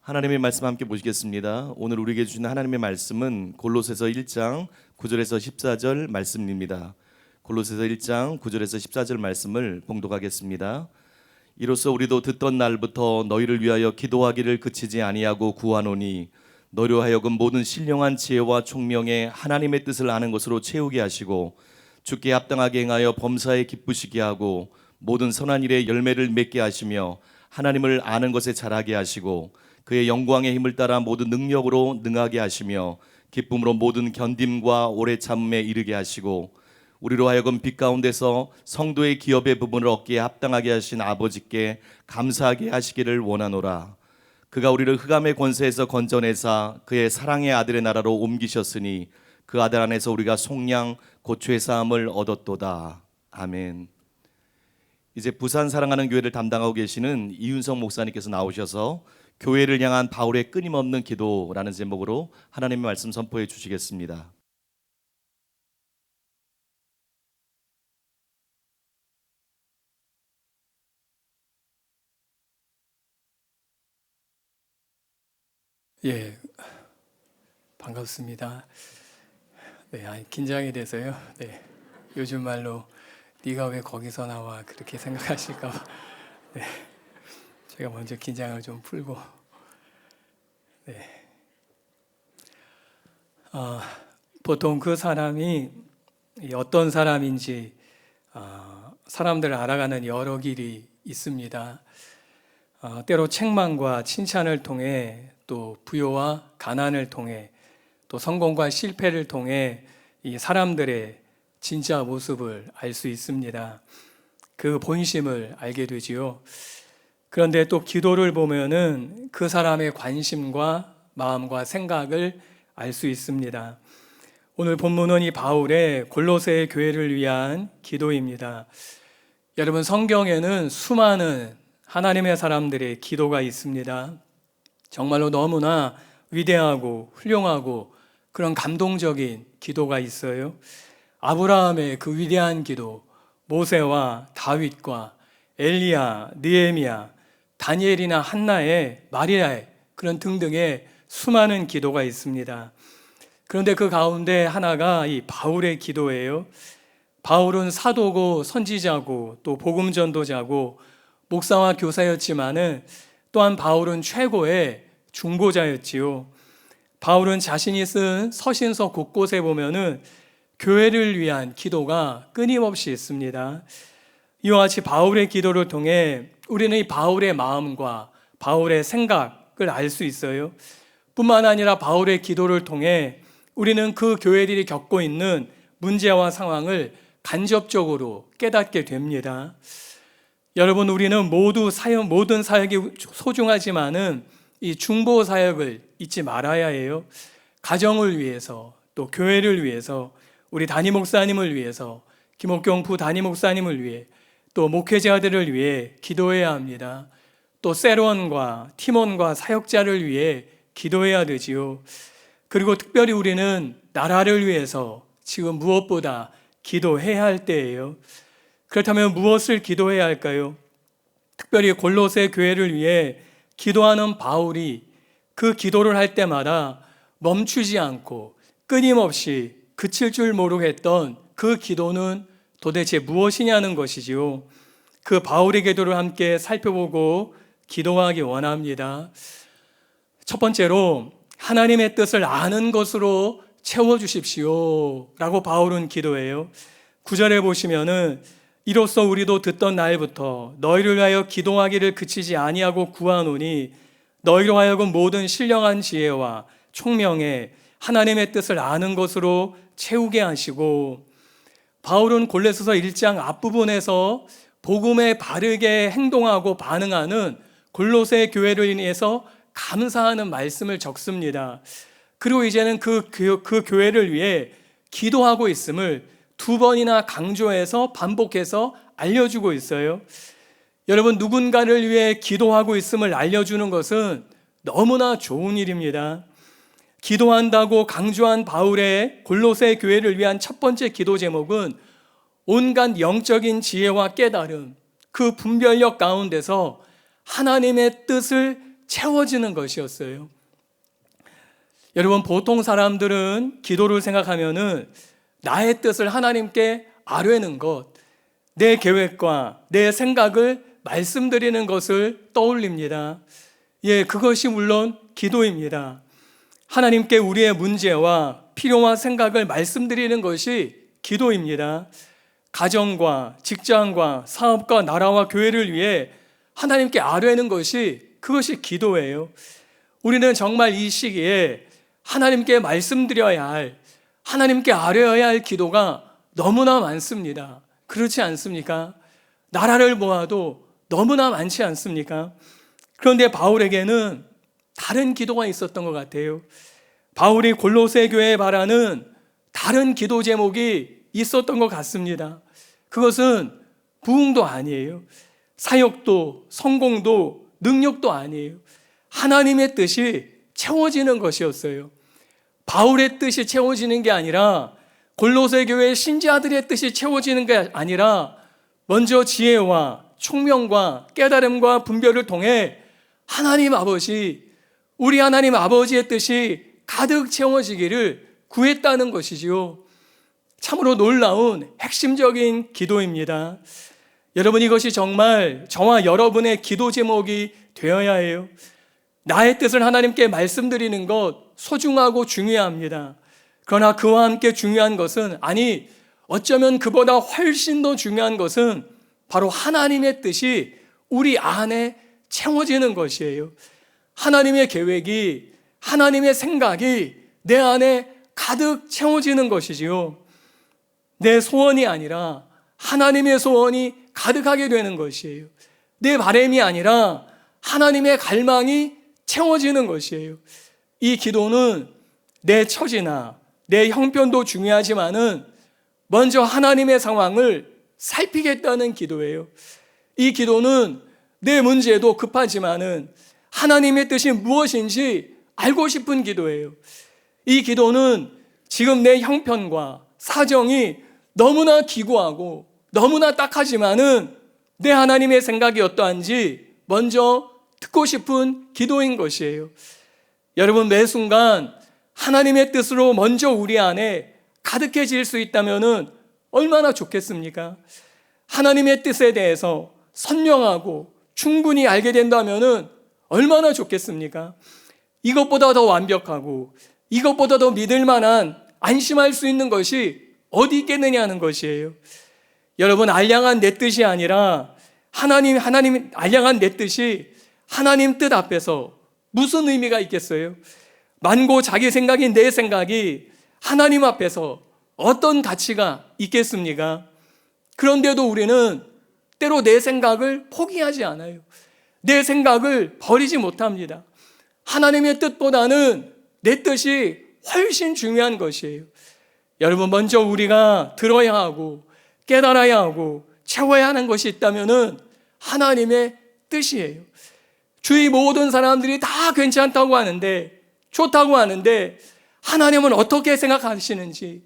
하나님의 말씀 함께 보시겠습니다. 오늘 우리에게 주신 하나님의 말씀은 골로새서 1장 9절에서 14절 말씀입니다. 골로새서 1장 9절에서 14절 말씀을 봉독하겠습니다. 이로써 우리도 듣던 날부터 너희를 위하여 기도하기를 그치지 아니하고 구하노니 너희로 하여금 모든 신령한 지혜와 총명에 하나님의 뜻을 아는 것으로 채우게 하시고 주께 합당하게 행하여 범사에 기쁘시게 하고 모든 선한 일에 열매를 맺게 하시며 하나님을 아는 것에 자라게 하시고 그의 영광의 힘을 따라 모든 능력으로 능하게 하시며 기쁨으로 모든 견딤과 오래 참음에 이르게 하시고 우리로 하여금 빛 가운데서 성도의 기업의 부분을 얻기에 합당하게 하신 아버지께 감사하게 하시기를 원하노라. 그가 우리를 흑암의 권세에서 건져내사 그의 사랑의 아들의 나라로 옮기셨으니 그 아들 안에서 우리가 속량 곧 죄사함을 얻었도다. 아멘. 이제 부산 사랑하는 교회를 담당하고 계시는 이윤성 목사님께서 나오셔서 교회를 향한 바울의 끊임없는 기도라는 제목으로 하나님의 말씀 선포해 주시겠습니다. 예, 반갑습니다. 네, 긴장이 돼서요. 네, 요즘 말로 네가 왜 거기서 나와 그렇게 생각하실까 봐. 네, 제가 먼저 긴장을 좀 풀고. 네, 보통 그 사람이 어떤 사람인지 사람들을 알아가는 여러 길이 있습니다. 때로 책망과 칭찬을 통해 또 부요와 가난을 통해 또 성공과 실패를 통해 이 사람들의 진짜 모습을 알 수 있습니다. 그 본심을 알게 되지요. 그런데 또 기도를 보면은 그 사람의 관심과 마음과 생각을 알 수 있습니다. 오늘 본문은 이 바울의 골로새 교회를 위한 기도입니다. 여러분, 성경에는 수많은 하나님의 사람들의 기도가 있습니다. 정말로 너무나 위대하고 훌륭하고 그런 감동적인 기도가 있어요. 아브라함의 그 위대한 기도, 모세와 다윗과 엘리야, 느헤미야, 다니엘이나 한나의, 마리아의 그런 등등의 수많은 기도가 있습니다. 그런데 그 가운데 하나가 이 바울의 기도예요. 바울은 사도고 선지자고 또 복음 전도자고 목사와 교사였지만은 또한 바울은 최고의 중보자였지요. 바울은 자신이 쓴 서신서 곳곳에 보면은 교회를 위한 기도가 끊임없이 있습니다. 이와 같이 바울의 기도를 통해 우리는 이 바울의 마음과 바울의 생각을 알 수 있어요. 뿐만 아니라 바울의 기도를 통해 우리는 그 교회들이 겪고 있는 문제와 상황을 간접적으로 깨닫게 됩니다. 여러분, 우리는 모든 사역이 소중하지만은 이 중보 사역을 잊지 말아야 해요. 가정을 위해서, 또 교회를 위해서, 우리 담임 목사님을 위해서, 김옥경 부 담임 목사님을 위해, 또 목회자들을 위해 기도해야 합니다. 또 세론과 팀원과 사역자를 위해 기도해야 되지요. 그리고 특별히 우리는 나라를 위해서 지금 무엇보다 기도해야 할 때예요. 그렇다면 무엇을 기도해야 할까요? 특별히 골로새 교회를 위해 기도하는 바울이 그 기도를 할 때마다 멈추지 않고 끊임없이 그칠 줄 모르겠던 그 기도는 도대체 무엇이냐는 것이지요. 그 바울의 기도를 함께 살펴보고 기도하기 원합니다. 첫 번째로 하나님의 뜻을 아는 것으로 채워주십시오 라고 바울은 기도해요. 9절에 보시면은 이로써 우리도 듣던 날부터 너희를 위하여 기도하기를 그치지 아니하고 구하노니 너희로 하여금 모든 신령한 지혜와 총명에 하나님의 뜻을 아는 것으로 채우게 하시고, 바울은 골로새서 1장 앞부분에서 복음에 바르게 행동하고 반응하는 골로새 교회를 인해서 감사하는 말씀을 적습니다. 그리고 이제는 그 교회를 위해 기도하고 있음을 두 번이나 강조해서 반복해서 알려주고 있어요. 여러분, 누군가를 위해 기도하고 있음을 알려주는 것은 너무나 좋은 일입니다. 기도한다고 강조한 바울의 골로새 교회를 위한 첫 번째 기도 제목은 온갖 영적인 지혜와 깨달음, 그 분별력 가운데서 하나님의 뜻을 채워지는 것이었어요. 여러분, 보통 사람들은 기도를 생각하면은 나의 뜻을 하나님께 아뢰는 것, 내 계획과 내 생각을 말씀드리는 것을 떠올립니다. 예, 그것이 물론 기도입니다. 하나님께 우리의 문제와 필요와 생각을 말씀드리는 것이 기도입니다. 가정과 직장과 사업과 나라와 교회를 위해 하나님께 아뢰는 그것이 기도예요. 우리는 정말 이 시기에 하나님께 말씀드려야 할, 하나님께 아뢰어야 할 기도가 너무나 많습니다. 그렇지 않습니까? 나라를 보아도 너무나 많지 않습니까? 그런데 바울에게는 다른 기도가 있었던 것 같아요. 바울이 골로새 교회에 바라는 다른 기도 제목이 있었던 것 같습니다. 그것은 부흥도 아니에요. 사역도 성공도 능력도 아니에요. 하나님의 뜻이 채워지는 것이었어요. 바울의 뜻이 채워지는 게 아니라, 골로새 교회 신자들의 뜻이 채워지는 게 아니라, 먼저 지혜와 총명과 깨달음과 분별을 통해 하나님 아버지, 우리 하나님 아버지의 뜻이 가득 채워지기를 구했다는 것이지요. 참으로 놀라운 핵심적인 기도입니다. 여러분, 이것이 정말 저와 여러분의 기도 제목이 되어야 해요. 나의 뜻을 하나님께 말씀드리는 것 소중하고 중요합니다. 그러나 그와 함께 중요한 것은, 아니 어쩌면 그보다 훨씬 더 중요한 것은 바로 하나님의 뜻이 우리 안에 채워지는 것이에요. 하나님의 계획이, 하나님의 생각이 내 안에 가득 채워지는 것이지요. 내 소원이 아니라 하나님의 소원이 가득하게 되는 것이에요. 내 바람이 아니라 하나님의 갈망이 채워지는 것이에요. 이 기도는 내 처지나 내 형편도 중요하지만은 먼저 하나님의 상황을 살피겠다는 기도예요. 이 기도는 내 문제도 급하지만은 하나님의 뜻이 무엇인지 알고 싶은 기도예요. 이 기도는 지금 내 형편과 사정이 너무나 기구하고 너무나 딱하지만은 내 하나님의 생각이 어떠한지 먼저 듣고 싶은 기도인 것이에요. 여러분, 매 순간 하나님의 뜻으로 먼저 우리 안에 가득해질 수 있다면은 얼마나 좋겠습니까? 하나님의 뜻에 대해서 선명하고 충분히 알게 된다면은 얼마나 좋겠습니까? 이것보다 더 완벽하고 이것보다 더 믿을 만한, 안심할 수 있는 것이 어디 있겠느냐 하는 것이에요. 여러분, 알량한 내 뜻이 아니라 하나님 알량한 내 뜻이 하나님 뜻 앞에서 무슨 의미가 있겠어요? 만고 자기 생각이, 내 생각이 하나님 앞에서 어떤 가치가 있겠습니까? 그런데도 우리는 때로 내 생각을 포기하지 않아요. 내 생각을 버리지 못합니다. 하나님의 뜻보다는 내 뜻이 훨씬 중요한 것이에요. 여러분, 먼저 우리가 들어야 하고 깨달아야 하고 채워야 하는 것이 있다면은 하나님의 뜻이에요. 주위 모든 사람들이 다 괜찮다고 하는데, 좋다고 하는데 하나님은 어떻게 생각하시는지,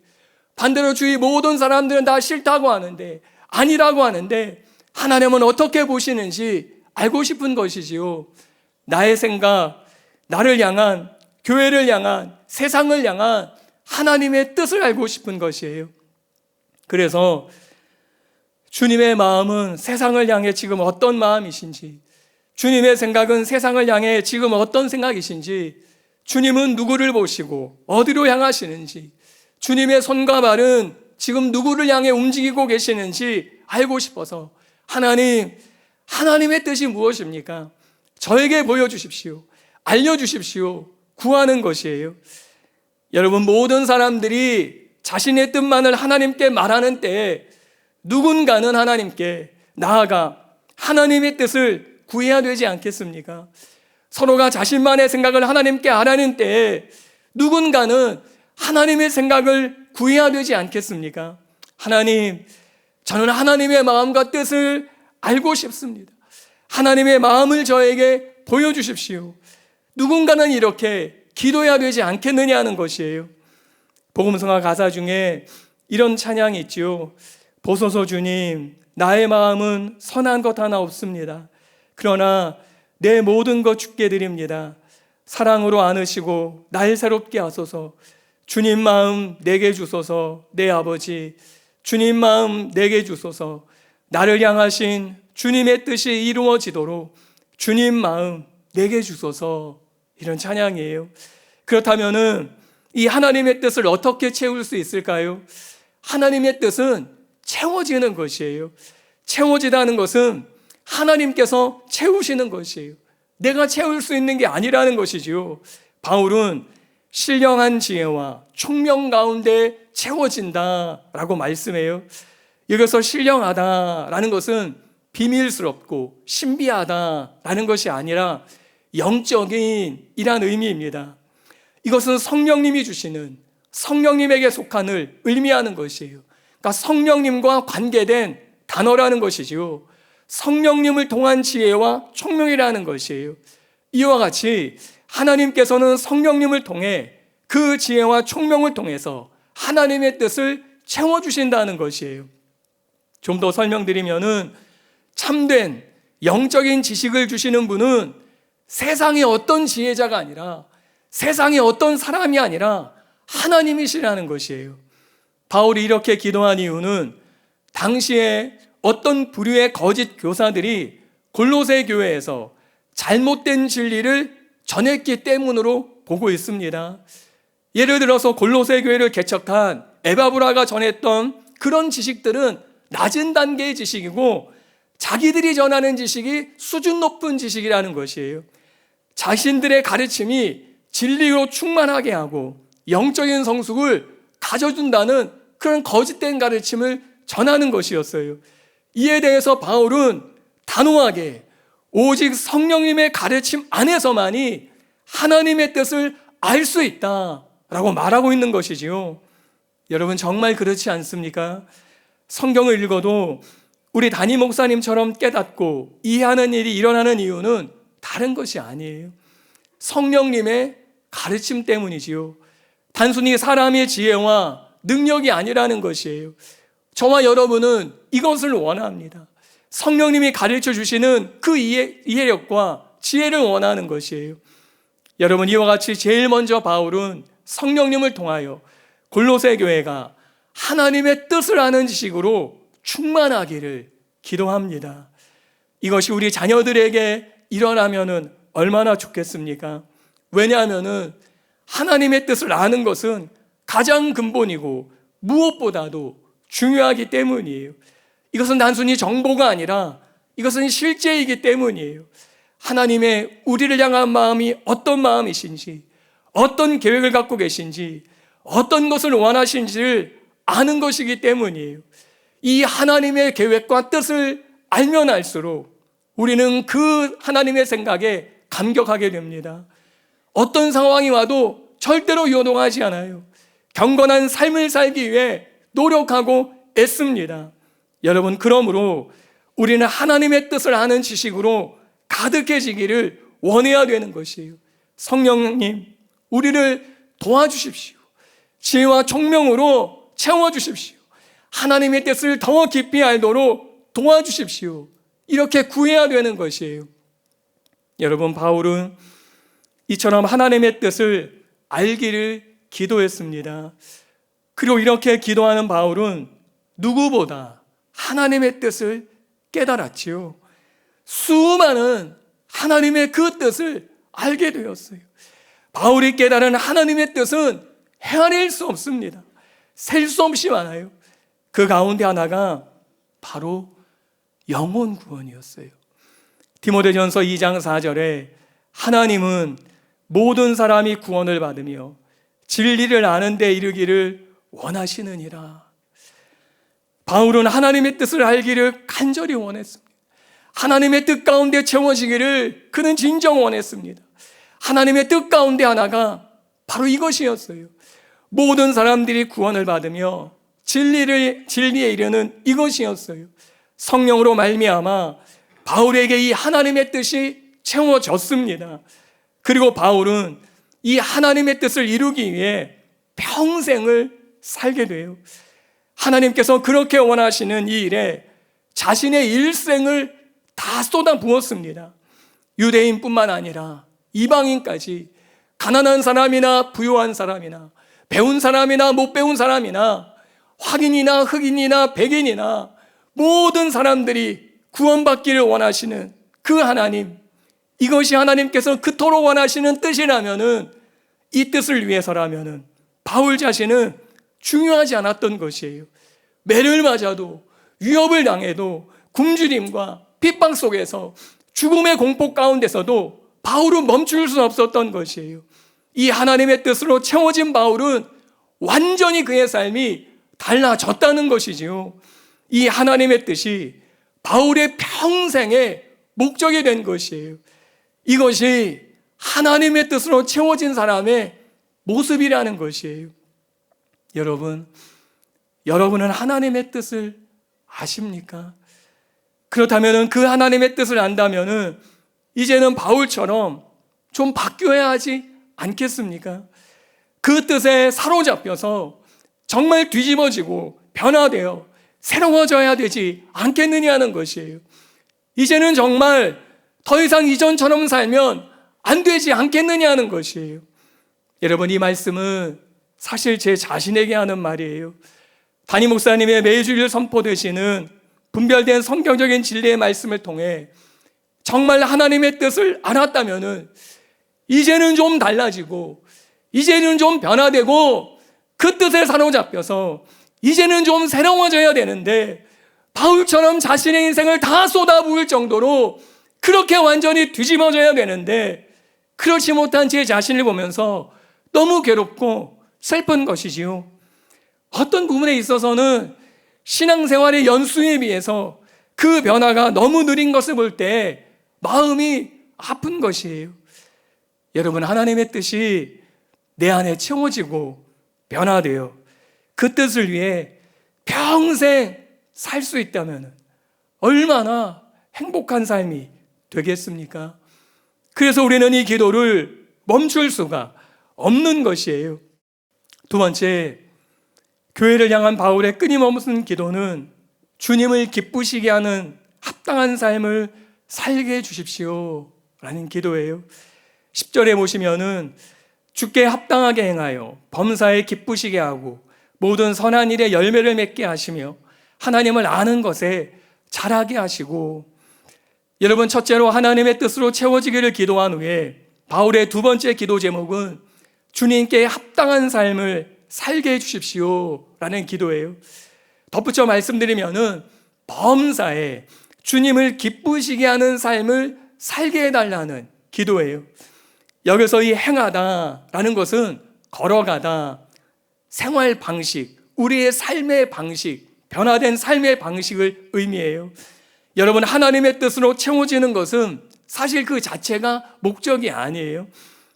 반대로 주위 모든 사람들은 다 싫다고 하는데, 아니라고 하는데 하나님은 어떻게 보시는지 알고 싶은 것이지요. 나의 생각, 나를 향한, 교회를 향한, 세상을 향한 하나님의 뜻을 알고 싶은 것이에요. 그래서 주님의 마음은 세상을 향해 지금 어떤 마음이신지, 주님의 생각은 세상을 향해 지금 어떤 생각이신지, 주님은 누구를 보시고 어디로 향하시는지, 주님의 손과 발은 지금 누구를 향해 움직이고 계시는지 알고 싶어서, 하나님의 뜻이 무엇입니까? 저에게 보여주십시오. 알려주십시오. 구하는 것이에요. 여러분, 모든 사람들이 자신의 뜻만을 하나님께 말하는 때에 누군가는 하나님께 나아가 하나님의 뜻을 구해야 되지 않겠습니까? 서로가 자신만의 생각을 하나님께 아라는 때에 누군가는 하나님의 생각을 구해야 되지 않겠습니까? 하나님, 저는 하나님의 마음과 뜻을 알고 싶습니다. 하나님의 마음을 저에게 보여주십시오. 누군가는 이렇게 기도해야 되지 않겠느냐 하는 것이에요. 복음성가 가사 중에 이런 찬양이 있지요. 보소서 주님, 나의 마음은 선한 것 하나 없습니다. 그러나 내 모든 것 주께 드립니다. 사랑으로 안으시고 날 새롭게 하소서. 주님 마음 내게 주소서. 내 아버지, 주님 마음 내게 주소서. 나를 향하신 주님의 뜻이 이루어지도록 주님 마음 내게 주소서. 이런 찬양이에요. 그렇다면은 이 하나님의 뜻을 어떻게 채울 수 있을까요? 하나님의 뜻은 채워지는 것이에요. 채워지다는 것은 하나님께서 채우시는 것이에요. 내가 채울 수 있는 게 아니라는 것이지요. 바울은 신령한 지혜와 총명 가운데 채워진다라고 말씀해요. 여기서 신령하다라는 것은 비밀스럽고 신비하다라는 것이 아니라 영적인 이란 의미입니다. 이것은 성령님이 주시는, 성령님에게 속한을 의미하는 것이에요. 그러니까 성령님과 관계된 단어라는 것이지요. 성령님을 통한 지혜와 총명이라는 것이에요. 이와 같이 하나님께서는 성령님을 통해 그 지혜와 총명을 통해서 하나님의 뜻을 채워주신다는 것이에요. 좀 더 설명드리면은 참된 영적인 지식을 주시는 분은 세상의 어떤 지혜자가 아니라, 세상의 어떤 사람이 아니라 하나님이시라는 것이에요. 바울이 이렇게 기도한 이유는 당시에 어떤 부류의 거짓 교사들이 골로새 교회에서 잘못된 진리를 전했기 때문으로 보고 있습니다. 예를 들어서 골로새 교회를 개척한 에바브라가 전했던 그런 지식들은 낮은 단계의 지식이고 자기들이 전하는 지식이 수준 높은 지식이라는 것이에요. 자신들의 가르침이 진리로 충만하게 하고 영적인 성숙을 가져준다는 그런 거짓된 가르침을 전하는 것이었어요. 이에 대해서 바울은 단호하게 오직 성령님의 가르침 안에서만이 하나님의 뜻을 알 수 있다라고 말하고 있는 것이지요. 여러분 정말 그렇지 않습니까? 성경을 읽어도 우리 담임 목사님처럼 깨닫고 이해하는 일이 일어나는 이유는 다른 것이 아니에요. 성령님의 가르침 때문이지요. 단순히 사람의 지혜와 능력이 아니라는 것이에요. 저와 여러분은 이것을 원합니다. 성령님이 가르쳐 주시는 그 이해력과 지혜를 원하는 것이에요. 여러분 이와 같이 제일 먼저 바울은 성령님을 통하여 골로새 교회가 하나님의 뜻을 아는 지식으로 충만하기를 기도합니다. 이것이 우리 자녀들에게 일어나면은 얼마나 좋겠습니까? 왜냐하면은 하나님의 뜻을 아는 것은 가장 근본이고 무엇보다도 중요하기 때문이에요. 이것은 단순히 정보가 아니라 이것은 실제이기 때문이에요. 하나님의 우리를 향한 마음이 어떤 마음이신지, 어떤 계획을 갖고 계신지, 어떤 것을 원하신지를 아는 것이기 때문이에요. 이 하나님의 계획과 뜻을 알면 알수록 우리는 그 하나님의 생각에 감격하게 됩니다. 어떤 상황이 와도 절대로 요동하지 않아요. 경건한 삶을 살기 위해 노력하고 애씁니다. 여러분 그러므로 우리는 하나님의 뜻을 아는 지식으로 가득해지기를 원해야 되는 것이에요. 성령님 우리를 도와주십시오. 지혜와 총명으로 채워주십시오. 하나님의 뜻을 더 깊이 알도록 도와주십시오. 이렇게 구해야 되는 것이에요. 여러분 바울은 이처럼 하나님의 뜻을 알기를 기도했습니다. 그리고 이렇게 기도하는 바울은 누구보다 하나님의 뜻을 깨달았지요. 수많은 하나님의 그 뜻을 알게 되었어요. 바울이 깨달은 하나님의 뜻은 헤아릴 수 없습니다. 셀 수 없이 많아요. 그 가운데 하나가 바로 영혼 구원이었어요. 디모데전서 2장 4절에 하나님은 모든 사람이 구원을 받으며 진리를 아는 데 이르기를 원하시느니라. 바울은 하나님의 뜻을 알기를 간절히 원했습니다. 하나님의 뜻 가운데 채워지기를 그는 진정 원했습니다. 하나님의 뜻 가운데 하나가 바로 이것이었어요. 모든 사람들이 구원을 받으며 진리에 이르는 이것이었어요. 성령으로 말미암아 바울에게 이 하나님의 뜻이 채워졌습니다. 그리고 바울은 이 하나님의 뜻을 이루기 위해 평생을 살게 돼요. 하나님께서 그렇게 원하시는 이 일에 자신의 일생을 다 쏟아 부었습니다. 유대인뿐만 아니라 이방인까지, 가난한 사람이나 부유한 사람이나 배운 사람이나 못 배운 사람이나 확인이나 흑인이나 백인이나 모든 사람들이 구원받기를 원하시는 그 하나님, 이것이 하나님께서 그토록 원하시는 뜻이라면은, 이 뜻을 위해서라면은 바울 자신은 중요하지 않았던 것이에요. 매를 맞아도, 위협을 당해도, 굶주림과 핍박 속에서, 죽음의 공포 가운데서도 바울은 멈출 수 없었던 것이에요. 이 하나님의 뜻으로 채워진 바울은 완전히 그의 삶이 달라졌다는 것이지요. 이 하나님의 뜻이 바울의 평생의 목적이 된 것이에요. 이것이 하나님의 뜻으로 채워진 사람의 모습이라는 것이에요. 여러분은 하나님의 뜻을 아십니까? 그렇다면 그 하나님의 뜻을 안다면 이제는 바울처럼 좀 바뀌어야 하지 않겠습니까? 그 뜻에 사로잡혀서 정말 뒤집어지고 변화되어 새로워져야 되지 않겠느냐는 것이에요. 이제는 정말 더 이상 이전처럼 살면 안 되지 않겠느냐는 것이에요. 여러분, 이 말씀은 사실 제 자신에게 하는 말이에요. 담임 목사님의 매주일 선포되시는 분별된 성경적인 진리의 말씀을 통해 정말 하나님의 뜻을 알았다면은 이제는 좀 달라지고, 이제는 좀 변화되고, 그 뜻에 사로잡혀서 이제는 좀 새로워져야 되는데, 바울처럼 자신의 인생을 다 쏟아부을 정도로 그렇게 완전히 뒤집어져야 되는데, 그렇지 못한 제 자신을 보면서 너무 괴롭고 슬픈 것이지요. 어떤 부분에 있어서는 신앙생활의 연수에 비해서 그 변화가 너무 느린 것을 볼 때 마음이 아픈 것이에요. 여러분, 하나님의 뜻이 내 안에 채워지고 변화되어 그 뜻을 위해 평생 살 수 있다면 얼마나 행복한 삶이 되겠습니까? 그래서 우리는 이 기도를 멈출 수가 없는 것이에요. 두 번째, 교회를 향한 바울의 끊임없는 기도는 주님을 기쁘시게 하는 합당한 삶을 살게 해주십시오 라는 기도예요. 10절에 보시면은 주께 합당하게 행하여 범사에 기쁘시게 하고 모든 선한 일에 열매를 맺게 하시며 하나님을 아는 것에 자라게 하시고, 여러분, 첫째로 하나님의 뜻으로 채워지기를 기도한 후에 바울의 두 번째 기도 제목은 주님께 합당한 삶을 살게 해주십시오 라는 기도예요. 덧붙여 말씀드리면은 범사에 주님을 기쁘시게 하는 삶을 살게 해달라는 기도예요. 여기서 이 행하다라는 것은 걸어가다, 생활 방식, 우리의 삶의 방식, 변화된 삶의 방식을 의미해요. 여러분, 하나님의 뜻으로 채워지는 것은 사실 그 자체가 목적이 아니에요.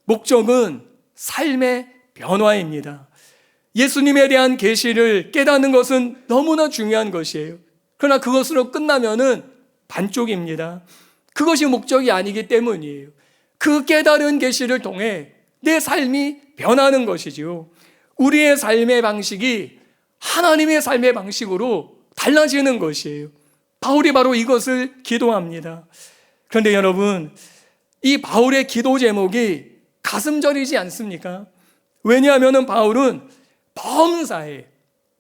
목적은 삶의 변화입니다. 예수님에 대한 계시를 깨닫는 것은 너무나 중요한 것이에요. 그러나 그것으로 끝나면은 반쪽입니다. 그것이 목적이 아니기 때문이에요. 그 깨달은 계시를 통해 내 삶이 변하는 것이지요. 우리의 삶의 방식이 하나님의 삶의 방식으로 달라지는 것이에요. 바울이 바로 이것을 기도합니다. 그런데 여러분, 이 바울의 기도 제목이 가슴 저리지 않습니까? 왜냐하면 바울은 범사에,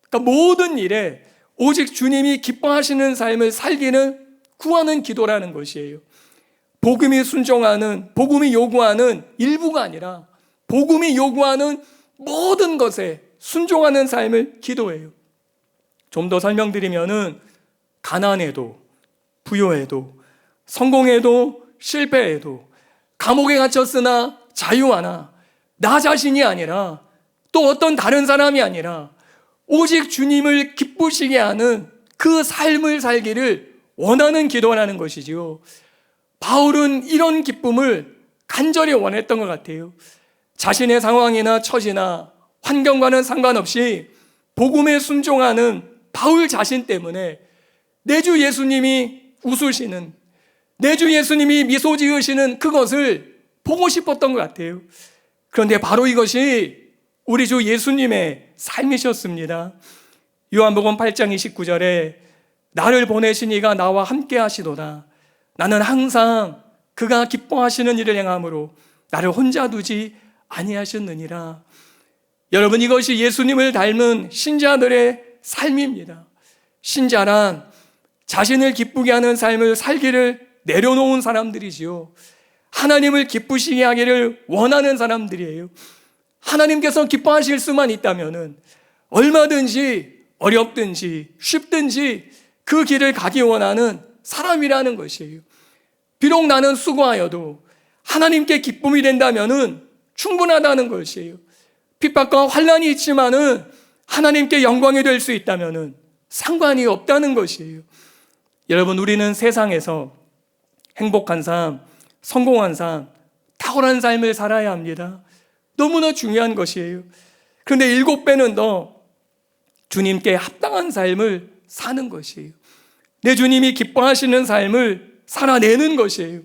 그러니까 모든 일에 오직 주님이 기뻐하시는 삶을 살기는 구하는 기도라는 것이에요. 복음이 순종하는, 복음이 요구하는 일부가 아니라 복음이 요구하는 모든 것에 순종하는 삶을 기도해요. 좀 더 설명드리면은 가난해도, 부요해도, 성공해도, 실패해도, 감옥에 갇혔으나 자유하나, 나 자신이 아니라 또 어떤 다른 사람이 아니라 오직 주님을 기쁘시게 하는 그 삶을 살기를 원하는 기도라는 것이지요. 바울은 이런 기쁨을 간절히 원했던 것 같아요. 자신의 상황이나 처지나 환경과는 상관없이 복음에 순종하는 바울 자신 때문에 내 주 예수님이 웃으시는, 내 주 예수님이 미소 지으시는 그것을 보고 싶었던 것 같아요. 그런데 바로 이것이 우리 주 예수님의 삶이셨습니다. 요한복음 8장 29절에 나를 보내신 이가 나와 함께 하시도다. 나는 항상 그가 기뻐하시는 일을 행함으로 나를 혼자 두지 아니하셨느니라. 여러분, 이것이 예수님을 닮은 신자들의 삶입니다. 신자란 자신을 기쁘게 하는 삶을 살기를 내려놓은 사람들이지요. 하나님을 기쁘시게 하기를 원하는 사람들이에요. 하나님께서 기뻐하실 수만 있다면 얼마든지 어렵든지 쉽든지 그 길을 가기 원하는 사람이라는 것이에요. 비록 나는 수고하여도 하나님께 기쁨이 된다면 충분하다는 것이에요. 핍박과 환난이 있지만은 하나님께 영광이 될 수 있다면 상관이 없다는 것이에요. 여러분, 우리는 세상에서 행복한 삶, 성공한 삶, 탁월한 삶을 살아야 합니다. 너무나 중요한 것이에요. 그런데 7배는 더 주님께 합당한 삶을 사는 것이에요. 내 주님이 기뻐하시는 삶을 살아내는 것이에요.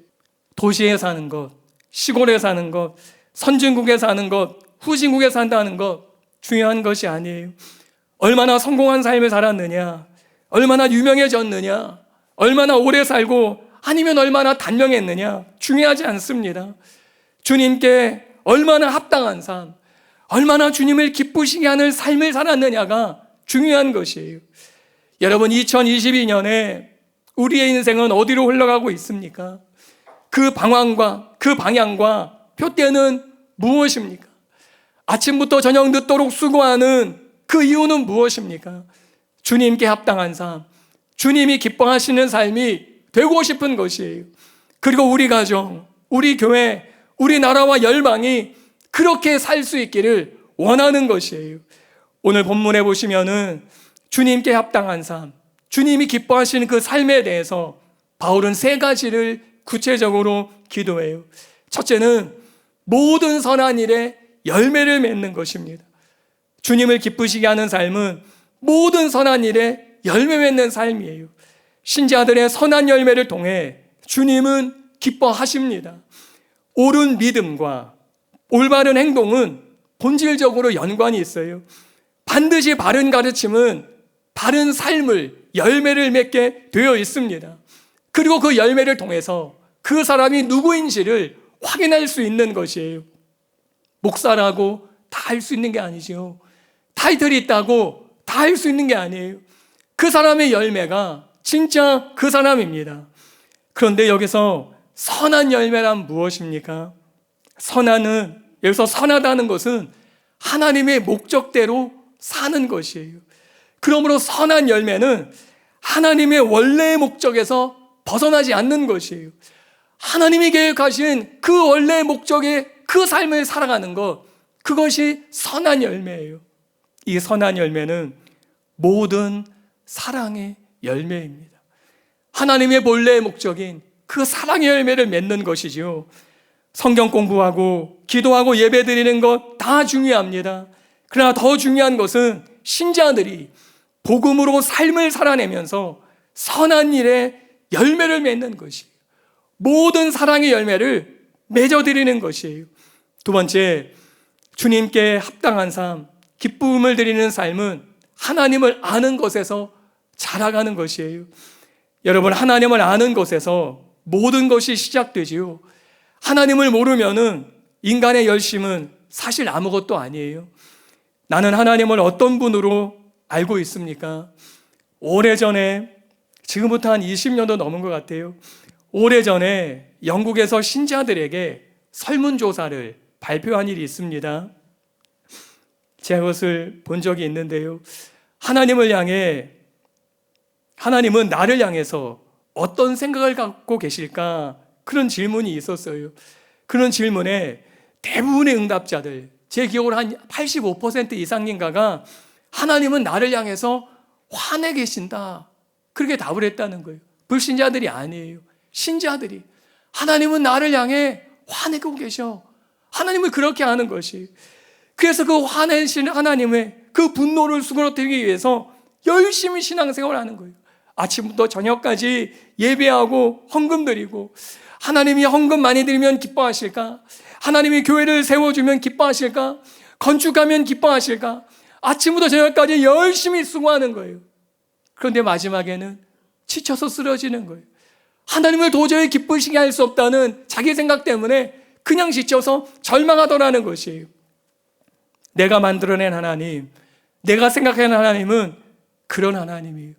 도시에 사는 것, 시골에 사는 것, 선진국에 사는 것, 후진국에 산다는 것 중요한 것이 아니에요. 얼마나 성공한 삶을 살았느냐, 얼마나 유명해졌느냐, 얼마나 오래 살고 아니면 얼마나 단명했느냐 중요하지 않습니다. 주님께 얼마나 합당한 삶, 얼마나 주님을 기쁘시게 하는 삶을 살았느냐가 중요한 것이에요. 여러분, 2022년에 우리의 인생은 어디로 흘러가고 있습니까? 그 방향과 표대는 무엇입니까? 아침부터 저녁 늦도록 수고하는 그 이유는 무엇입니까? 주님께 합당한 삶, 주님이 기뻐하시는 삶이 되고 싶은 것이에요. 그리고 우리 가정, 우리 교회, 우리 나라와 열방이 그렇게 살 수 있기를 원하는 것이에요. 오늘 본문에 보시면은 주님께 합당한 삶, 주님이 기뻐하시는 그 삶에 대해서 바울은 3가지를 구체적으로 기도해요. 첫째는 모든 선한 일에 열매를 맺는 것입니다. 주님을 기쁘시게 하는 삶은 모든 선한 일에 열매 맺는 삶이에요. 신자들의 선한 열매를 통해 주님은 기뻐하십니다. 옳은 믿음과 올바른 행동은 본질적으로 연관이 있어요. 반드시 바른 가르침은 바른 삶을, 열매를 맺게 되어 있습니다. 그리고 그 열매를 통해서 그 사람이 누구인지를 확인할 수 있는 것이에요. 목사라고 다 할 수 있는 게 아니죠. 타이틀이 있다고 다 할 수 있는 게 아니에요. 그 사람의 열매가 진짜 그 사람입니다. 그런데 여기서 선한 열매란 무엇입니까? 선한은, 여기서 선하다는 것은 하나님의 목적대로 사는 것이에요. 그러므로 선한 열매는 하나님의 원래의 목적에서 벗어나지 않는 것이에요. 하나님이 계획하신 그 원래의 목적의 그 삶을 살아가는 것, 그것이 선한 열매예요. 이 선한 열매는 모든 사랑의 열매입니다. 하나님의 본래의 목적인 그 사랑의 열매를 맺는 것이지요. 성경 공부하고 기도하고 예배드리는 것 다 중요합니다. 그러나 더 중요한 것은 신자들이 복음으로 삶을 살아내면서 선한 일에 열매를 맺는 것이에요. 모든 사랑의 열매를 맺어드리는 것이에요. 두 번째, 주님께 합당한 삶, 기쁨을 드리는 삶은 하나님을 아는 것에서 자라가는 것이에요. 여러분, 하나님을 아는 것에서 모든 것이 시작되지요. 하나님을 모르면은 인간의 열심은 사실 아무것도 아니에요. 나는 하나님을 어떤 분으로 알고 있습니까? 오래전에, 지금부터 한 20년도 넘은 것 같아요. 오래전에 영국에서 신자들에게 설문조사를 발표한 일이 있습니다. 제가 그것을 본 적이 있는데요. 하나님은 나를 향해서 어떤 생각을 갖고 계실까? 그런 질문이 있었어요. 그런 질문에 대부분의 응답자들, 제 기억으로 한 85% 이상인가가 하나님은 나를 향해서 화내 계신다, 그렇게 답을 했다는 거예요. 불신자들이 아니에요. 신자들이 하나님은 나를 향해 화내고 계셔, 하나님을 그렇게 하는 것이. 그래서 그 화내시는 하나님의 그 분노를 수그러뜨리기 위해서 열심히 신앙생활을 하는 거예요. 아침부터 저녁까지 예배하고 헌금 드리고, 하나님이 헌금 많이 드리면 기뻐하실까? 하나님이 교회를 세워주면 기뻐하실까? 건축하면 기뻐하실까? 아침부터 저녁까지 열심히 수고하는 거예요. 그런데 마지막에는 지쳐서 쓰러지는 거예요. 하나님을 도저히 기쁘시게 할 수 없다는 자기 생각 때문에 그냥 지쳐서 절망하더라는 것이에요. 내가 만들어낸 하나님, 내가 생각하는 하나님은 그런 하나님이에요.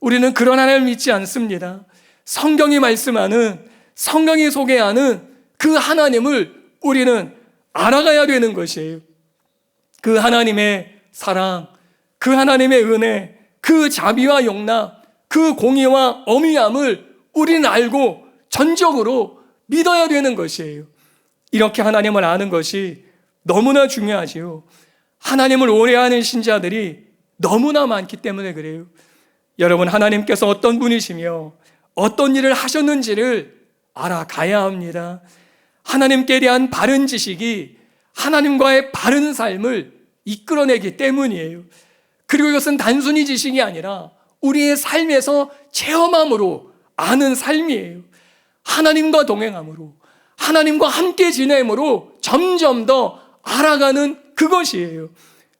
우리는 그런 하나님을 믿지 않습니다. 성경이 말씀하는, 성경이 소개하는 그 하나님을 우리는 알아가야 되는 것이에요. 그 하나님의 사랑, 그 하나님의 은혜, 그 자비와 용납, 그 공의와 엄위함을 우리는 알고 전적으로 믿어야 되는 것이에요. 이렇게 하나님을 아는 것이 너무나 중요하지요. 하나님을 오래하는 신자들이 너무나 많기 때문에 그래요. 여러분, 하나님께서 어떤 분이시며 어떤 일을 하셨는지를 알아가야 합니다. 하나님께 대한 바른 지식이 하나님과의 바른 삶을 이끌어내기 때문이에요. 그리고 이것은 단순히 지식이 아니라 우리의 삶에서 체험함으로 아는 삶이에요. 하나님과 동행함으로, 하나님과 함께 지냄으로 점점 더 알아가는 그것이에요.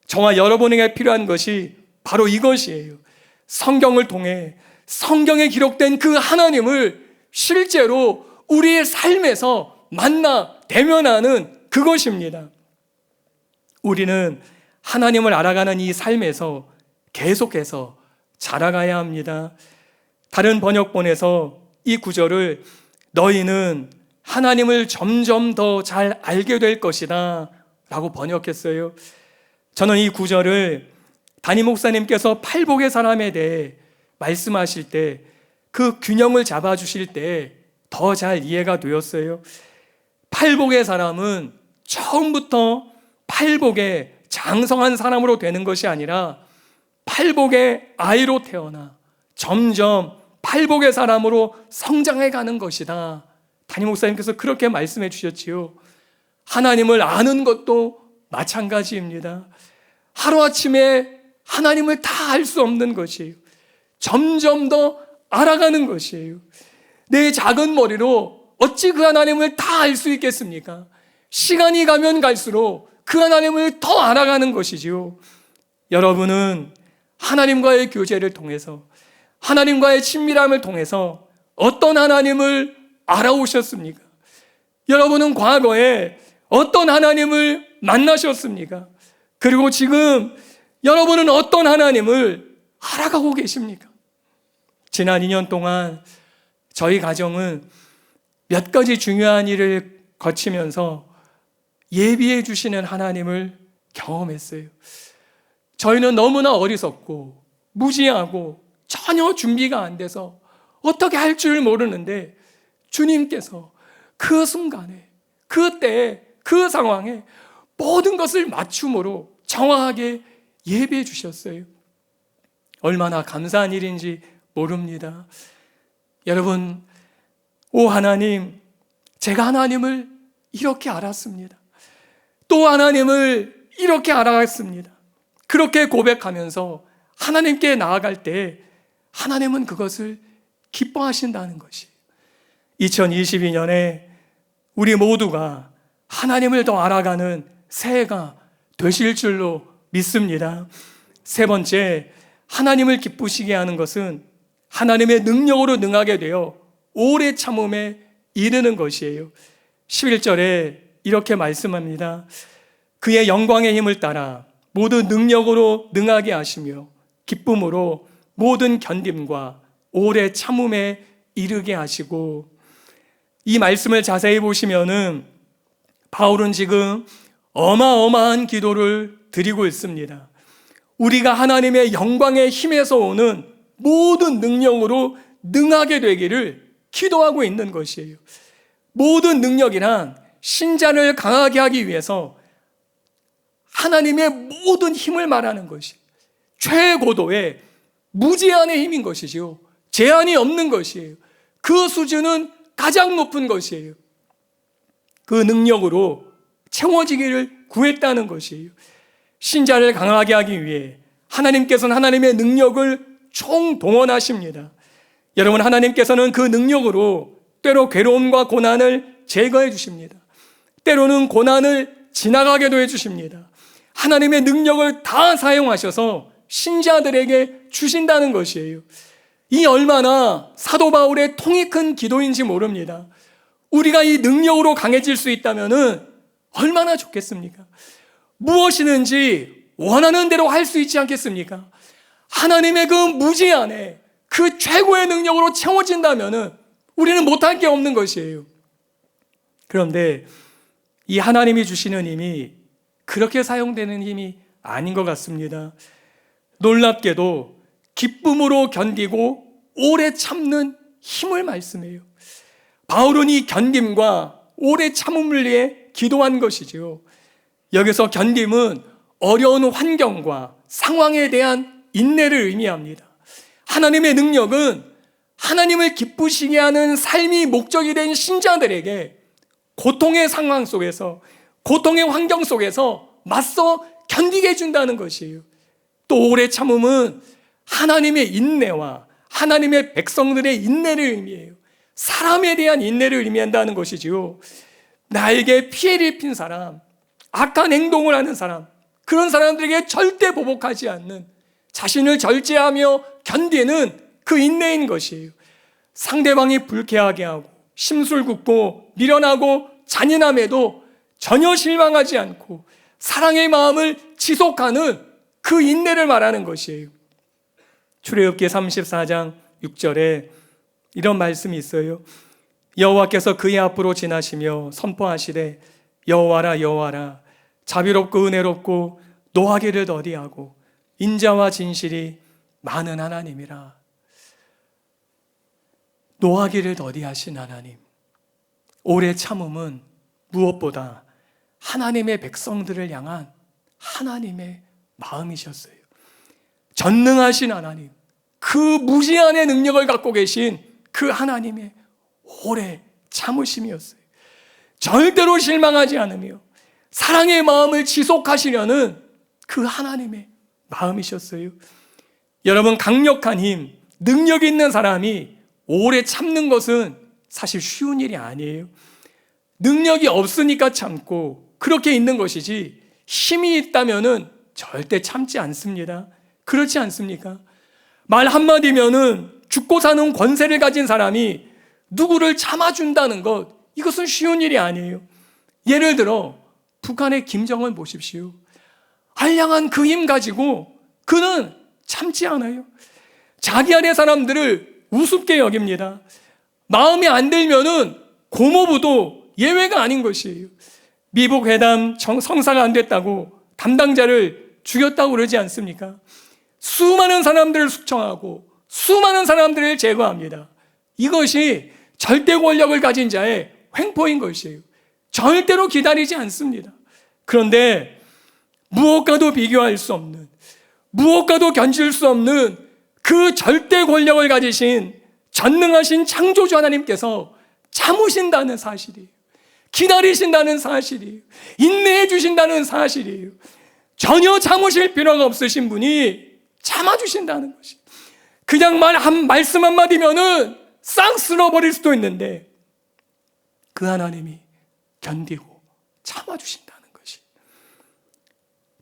저와 여러분에게 필요한 것이 바로 이것이에요. 성경을 통해 성경에 기록된 그 하나님을 실제로 우리의 삶에서 만나 대면하는 그것입니다. 우리는 하나님을 알아가는 이 삶에서 계속해서 자라가야 합니다. 다른 번역본에서 이 구절을 너희는 하나님을 점점 더 잘 알게 될 것이다 라고 번역했어요. 저는 이 구절을 담임 목사님께서 팔복의 사람에 대해 말씀하실 때 그 균형을 잡아주실 때 더 잘 이해가 되었어요. 팔복의 사람은 처음부터 팔복의 장성한 사람으로 되는 것이 아니라 팔복의 아이로 태어나 점점 팔복의 사람으로 성장해 가는 것이다. 담임 목사님께서 그렇게 말씀해 주셨지요. 하나님을 아는 것도 마찬가지입니다. 하루아침에 하나님을 다 알 수 없는 것이에요. 점점 더 알아가는 것이에요. 내 작은 머리로 어찌 그 하나님을 다 알 수 있겠습니까? 시간이 가면 갈수록 그 하나님을 더 알아가는 것이지요. 여러분은 하나님과의 교제를 통해서, 하나님과의 친밀함을 통해서 어떤 하나님을 알아오셨습니까? 여러분은 과거에 어떤 하나님을 만나셨습니까? 그리고 지금 여러분은 어떤 하나님을 알아가고 계십니까? 지난 2년 동안 저희 가정은 몇 가지 중요한 일을 거치면서 예비해 주시는 하나님을 경험했어요. 저희는 너무나 어리석고 무지하고 전혀 준비가 안 돼서 어떻게 할 줄 모르는데 주님께서 그 순간에, 그때에, 그 상황에 모든 것을 맞춤으로 정확하게 예비해 주셨어요. 얼마나 감사한 일인지 모릅니다. 여러분, 오 하나님, 제가 하나님을 이렇게 알았습니다. 또 하나님을 이렇게 알아갔습니다. 그렇게 고백하면서 하나님께 나아갈 때 하나님은 그것을 기뻐하신다는 것이 2022년에 우리 모두가 하나님을 더 알아가는 새해가 되실 줄로 믿습니다. 세 번째, 하나님을 기쁘시게 하는 것은 하나님의 능력으로 능하게 되어 오래 참음에 이르는 것이에요. 11절에 이렇게 말씀합니다. 그의 영광의 힘을 따라 모든 능력으로 능하게 하시며 기쁨으로 모든 견딤과 오래 참음에 이르게 하시고, 이 말씀을 자세히 보시면은 바울은 지금 어마어마한 기도를 드리고 있습니다. 우리가 하나님의 영광의 힘에서 오는 모든 능력으로 능하게 되기를 기도하고 있는 것이에요. 모든 능력이란 신자를 강하게 하기 위해서 하나님의 모든 힘을 말하는 것이 최고도의 무제한의 힘인 것이지요. 제한이 없는 것이에요. 그 수준은 가장 높은 것이에요. 그 능력으로 채워지기를 구했다는 것이에요. 신자를 강하게 하기 위해 하나님께서는 하나님의 능력을 총동원하십니다. 여러분, 하나님께서는 그 능력으로 때로 괴로움과 고난을 제거해 주십니다. 때로는 고난을 지나가게도 해주십니다. 하나님의 능력을 다 사용하셔서 신자들에게 주신다는 것이에요. 이 얼마나 사도 바울의 통이 큰 기도인지 모릅니다. 우리가 이 능력으로 강해질 수 있다면 얼마나 좋겠습니까? 무엇이든지 원하는 대로 할 수 있지 않겠습니까? 하나님의 그 무제한에 그 최고의 능력으로 채워진다면 우리는 못할 게 없는 것이에요. 그런데 이 하나님이 주시는 힘이 그렇게 사용되는 힘이 아닌 것 같습니다. 놀랍게도 기쁨으로 견디고 오래 참는 힘을 말씀해요. 바울은 이 견딤과 오래 참음을 위해 기도한 것이지요. 여기서 견딤은 어려운 환경과 상황에 대한 인내를 의미합니다. 하나님의 능력은 하나님을 기쁘시게 하는 삶이 목적이 된 신자들에게 고통의 상황 속에서, 고통의 환경 속에서 맞서 견디게 해준다는 것이에요. 또 오래 참음은 하나님의 인내와 하나님의 백성들의 인내를 의미해요. 사람에 대한 인내를 의미한다는 것이지요. 나에게 피해를 입힌 사람, 악한 행동을 하는 사람, 그런 사람들에게 절대 보복하지 않는, 자신을 절제하며 견디는 그 인내인 것이에요. 상대방이 불쾌하게 하고 심술궂고 미련하고 잔인함에도 전혀 실망하지 않고 사랑의 마음을 지속하는 그 인내를 말하는 것이에요. 출애굽기 34장 6절에 이런 말씀이 있어요. 여호와께서 그의 앞으로 지나시며 선포하시되 여호와라 여호와라 자비롭고 은혜롭고 노하기를 더디하고 인자와 진실이 많은 하나님이라. 노하기를 더디하신 하나님, 오래 참음은 무엇보다 하나님의 백성들을 향한 하나님의 마음이셨어요. 전능하신 하나님, 그 무제한의 능력을 갖고 계신 그 하나님의 오래 참으심이었어요. 절대로 실망하지 않으며 사랑의 마음을 지속하시려는 그 하나님의 마음이셨어요. 여러분, 강력한 힘, 능력 있는 사람이 오래 참는 것은 사실 쉬운 일이 아니에요. 능력이 없으니까 참고 그렇게 있는 것이지 힘이 있다면은 절대 참지 않습니다. 그렇지 않습니까? 말 한마디면은 죽고 사는 권세를 가진 사람이 누구를 참아준다는 것, 이것은 쉬운 일이 아니에요. 예를 들어 북한의 김정은 보십시오. 알량한 그 힘 가지고 그는 참지 않아요. 자기 안의 사람들을 우습게 여깁니다. 마음에 안 들면은 고모부도 예외가 아닌 것이에요. 미북 회담 성사가 안 됐다고 담당자를 죽였다고 그러지 않습니까? 수많은 사람들을 숙청하고 수많은 사람들을 제거합니다. 이것이 절대 권력을 가진 자의 횡포인 것이에요. 절대로 기다리지 않습니다. 그런데 무엇과도 비교할 수 없는, 무엇과도 견줄 수 없는 그 절대 권력을 가지신 전능하신 창조주 하나님께서 참으신다는 사실이에요. 기다리신다는 사실이에요. 인내해 주신다는 사실이에요. 전혀 참으실 필요가 없으신 분이 참아주신다는 것이, 그냥 말씀 한마디면은 싹 쓸어버릴 수도 있는데 그 하나님이 견디고 참아주신다는 것이.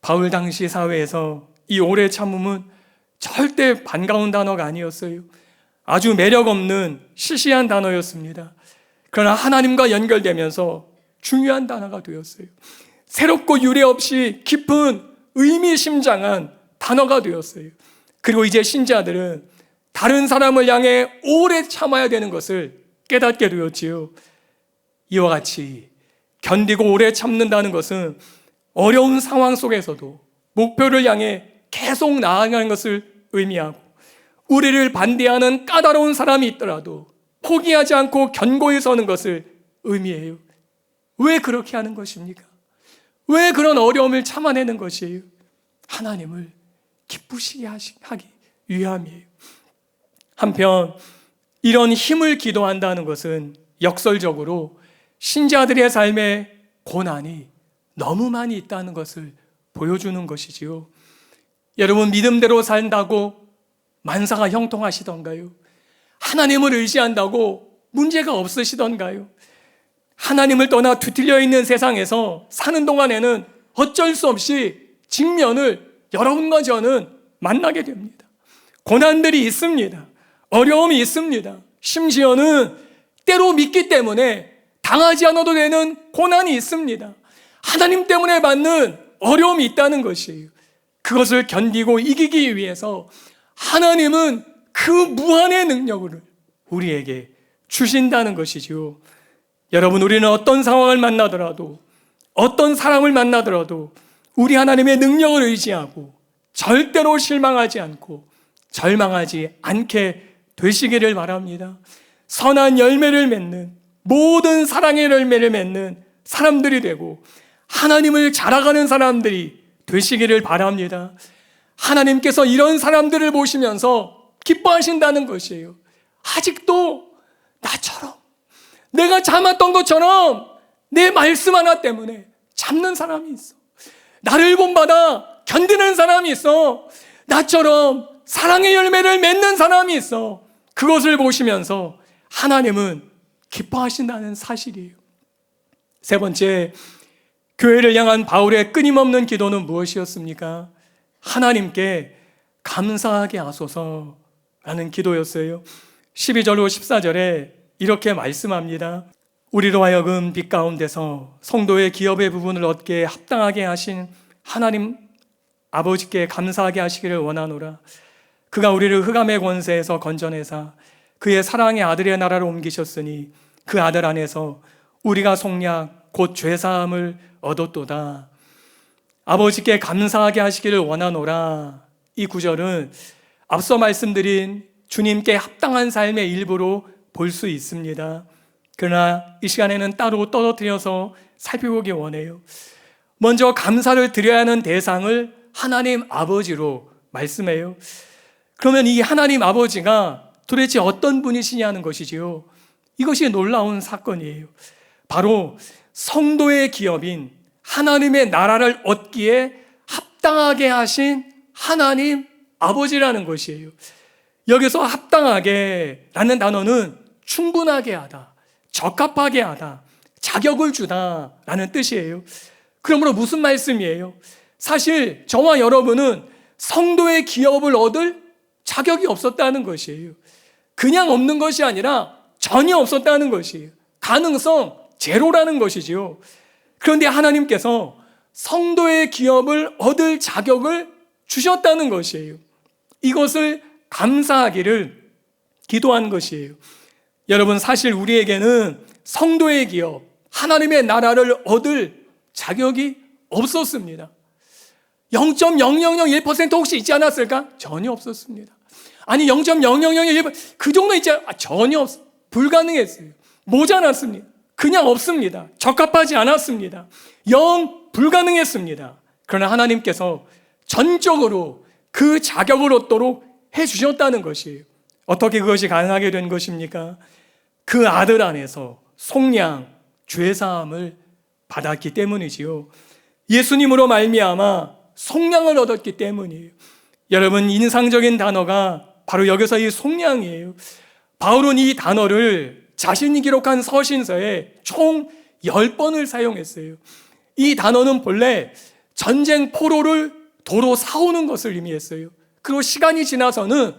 바울 당시 사회에서 이 오래 참음은 절대 반가운 단어가 아니었어요. 아주 매력 없는 시시한 단어였습니다. 그러나 하나님과 연결되면서 중요한 단어가 되었어요. 새롭고 유례 없이 깊은 의미심장한 단어가 되었어요. 그리고 이제 신자들은 다른 사람을 향해 오래 참아야 되는 것을 깨닫게 되었지요. 이와 같이 견디고 오래 참는다는 것은 어려운 상황 속에서도 목표를 향해 계속 나아가는 것을 의미하고, 우리를 반대하는 까다로운 사람이 있더라도 포기하지 않고 견고히 서는 것을 의미해요. 왜 그렇게 하는 것입니까? 왜 그런 어려움을 참아내는 것이에요? 하나님을 기쁘시게 하기 위함이에요. 한편 이런 힘을 기도한다는 것은 역설적으로 신자들의 삶에 고난이 너무 많이 있다는 것을 보여주는 것이지요. 여러분, 믿음대로 산다고 만사가 형통하시던가요? 하나님을 의지한다고 문제가 없으시던가요? 하나님을 떠나 뒤틀려 있는 세상에서 사는 동안에는 어쩔 수 없이 직면을 여러분과 저는 만나게 됩니다. 고난들이 있습니다. 어려움이 있습니다. 심지어는 때로 믿기 때문에 당하지 않아도 되는 고난이 있습니다. 하나님 때문에 받는 어려움이 있다는 것이에요. 그것을 견디고 이기기 위해서 하나님은 그 무한의 능력을 우리에게 주신다는 것이죠. 여러분, 우리는 어떤 상황을 만나더라도, 어떤 사람을 만나더라도 우리 하나님의 능력을 의지하고 절대로 실망하지 않고 절망하지 않게 되시기를 바랍니다. 선한 열매를 맺는, 모든 사랑의 열매를 맺는 사람들이 되고 하나님을 자랑하는 사람들이 되시기를 바랍니다. 하나님께서 이런 사람들을 보시면서 기뻐하신다는 것이에요. 아직도 나처럼, 내가 참았던 것처럼 내 말씀 하나 때문에 참는 사람이 있어. 나를 본받아 견디는 사람이 있어. 나처럼 사랑의 열매를 맺는 사람이 있어. 그것을 보시면서 하나님은 기뻐하신다는 사실이에요. 세 번째, 교회를 향한 바울의 끊임없는 기도는 무엇이었습니까? 하나님께 감사하게 하소서라는 기도였어요. 12절로 14절에 이렇게 말씀합니다. 우리로 하여금 빛 가운데서 성도의 기업의 부분을 얻게 합당하게 하신 하나님 아버지께 감사하게 하시기를 원하노라. 그가 우리를 흑암의 권세에서 건져내사 그의 사랑의 아들의 나라로 옮기셨으니 그 아들 안에서 우리가 속량 곧 죄사함을 얻었도다. 아버지께 감사하게 하시기를 원하노라. 이 구절은 앞서 말씀드린 주님께 합당한 삶의 일부로 볼 수 있습니다. 그러나 이 시간에는 따로 떨어뜨려서 살펴보기 원해요. 먼저 감사를 드려야 하는 대상을 하나님 아버지로 말씀해요. 그러면 이 하나님 아버지가 도대체 어떤 분이시냐는 것이지요. 이것이 놀라운 사건이에요. 바로 성도의 기업인 하나님의 나라를 얻기에 합당하게 하신 하나님 아버지라는 것이에요. 여기서 합당하게 라는 단어는 충분하게 하다, 적합하게 하다, 자격을 주다 라는 뜻이에요. 그러므로 무슨 말씀이에요? 사실 저와 여러분은 성도의 기업을 얻을 자격이 없었다는 것이에요. 그냥 없는 것이 아니라 전혀 없었다는 것이에요. 가능성 제로라는 것이지요. 그런데 하나님께서 성도의 기업을 얻을 자격을 주셨다는 것이에요. 이것을 감사하기를 기도한 것이에요. 여러분, 사실 우리에게는 성도의 기업, 하나님의 나라를 얻을 자격이 없었습니다. 0.0001% 혹시 있지 않았을까? 전혀 없었습니다. 아니 0.0001% 그 정도 있지 전혀 불가능했어요. 모자랐습니다. 그냥 없습니다. 적합하지 않았습니다. 영 불가능했습니다. 그러나 하나님께서 전적으로 그 자격을 얻도록 해주셨다는 것이에요. 어떻게 그것이 가능하게 된 것입니까? 그 아들 안에서 속량, 죄사함을 받았기 때문이지요. 예수님으로 말미암아 속량을 얻었기 때문이에요. 여러분, 인상적인 단어가 바로 여기서 이 속량이에요. 바울은 이 단어를 자신이 기록한 서신서에 총 10번을 사용했어요. 이 단어는 본래 전쟁 포로를 도로 사오는 것을 의미했어요. 그리고 시간이 지나서는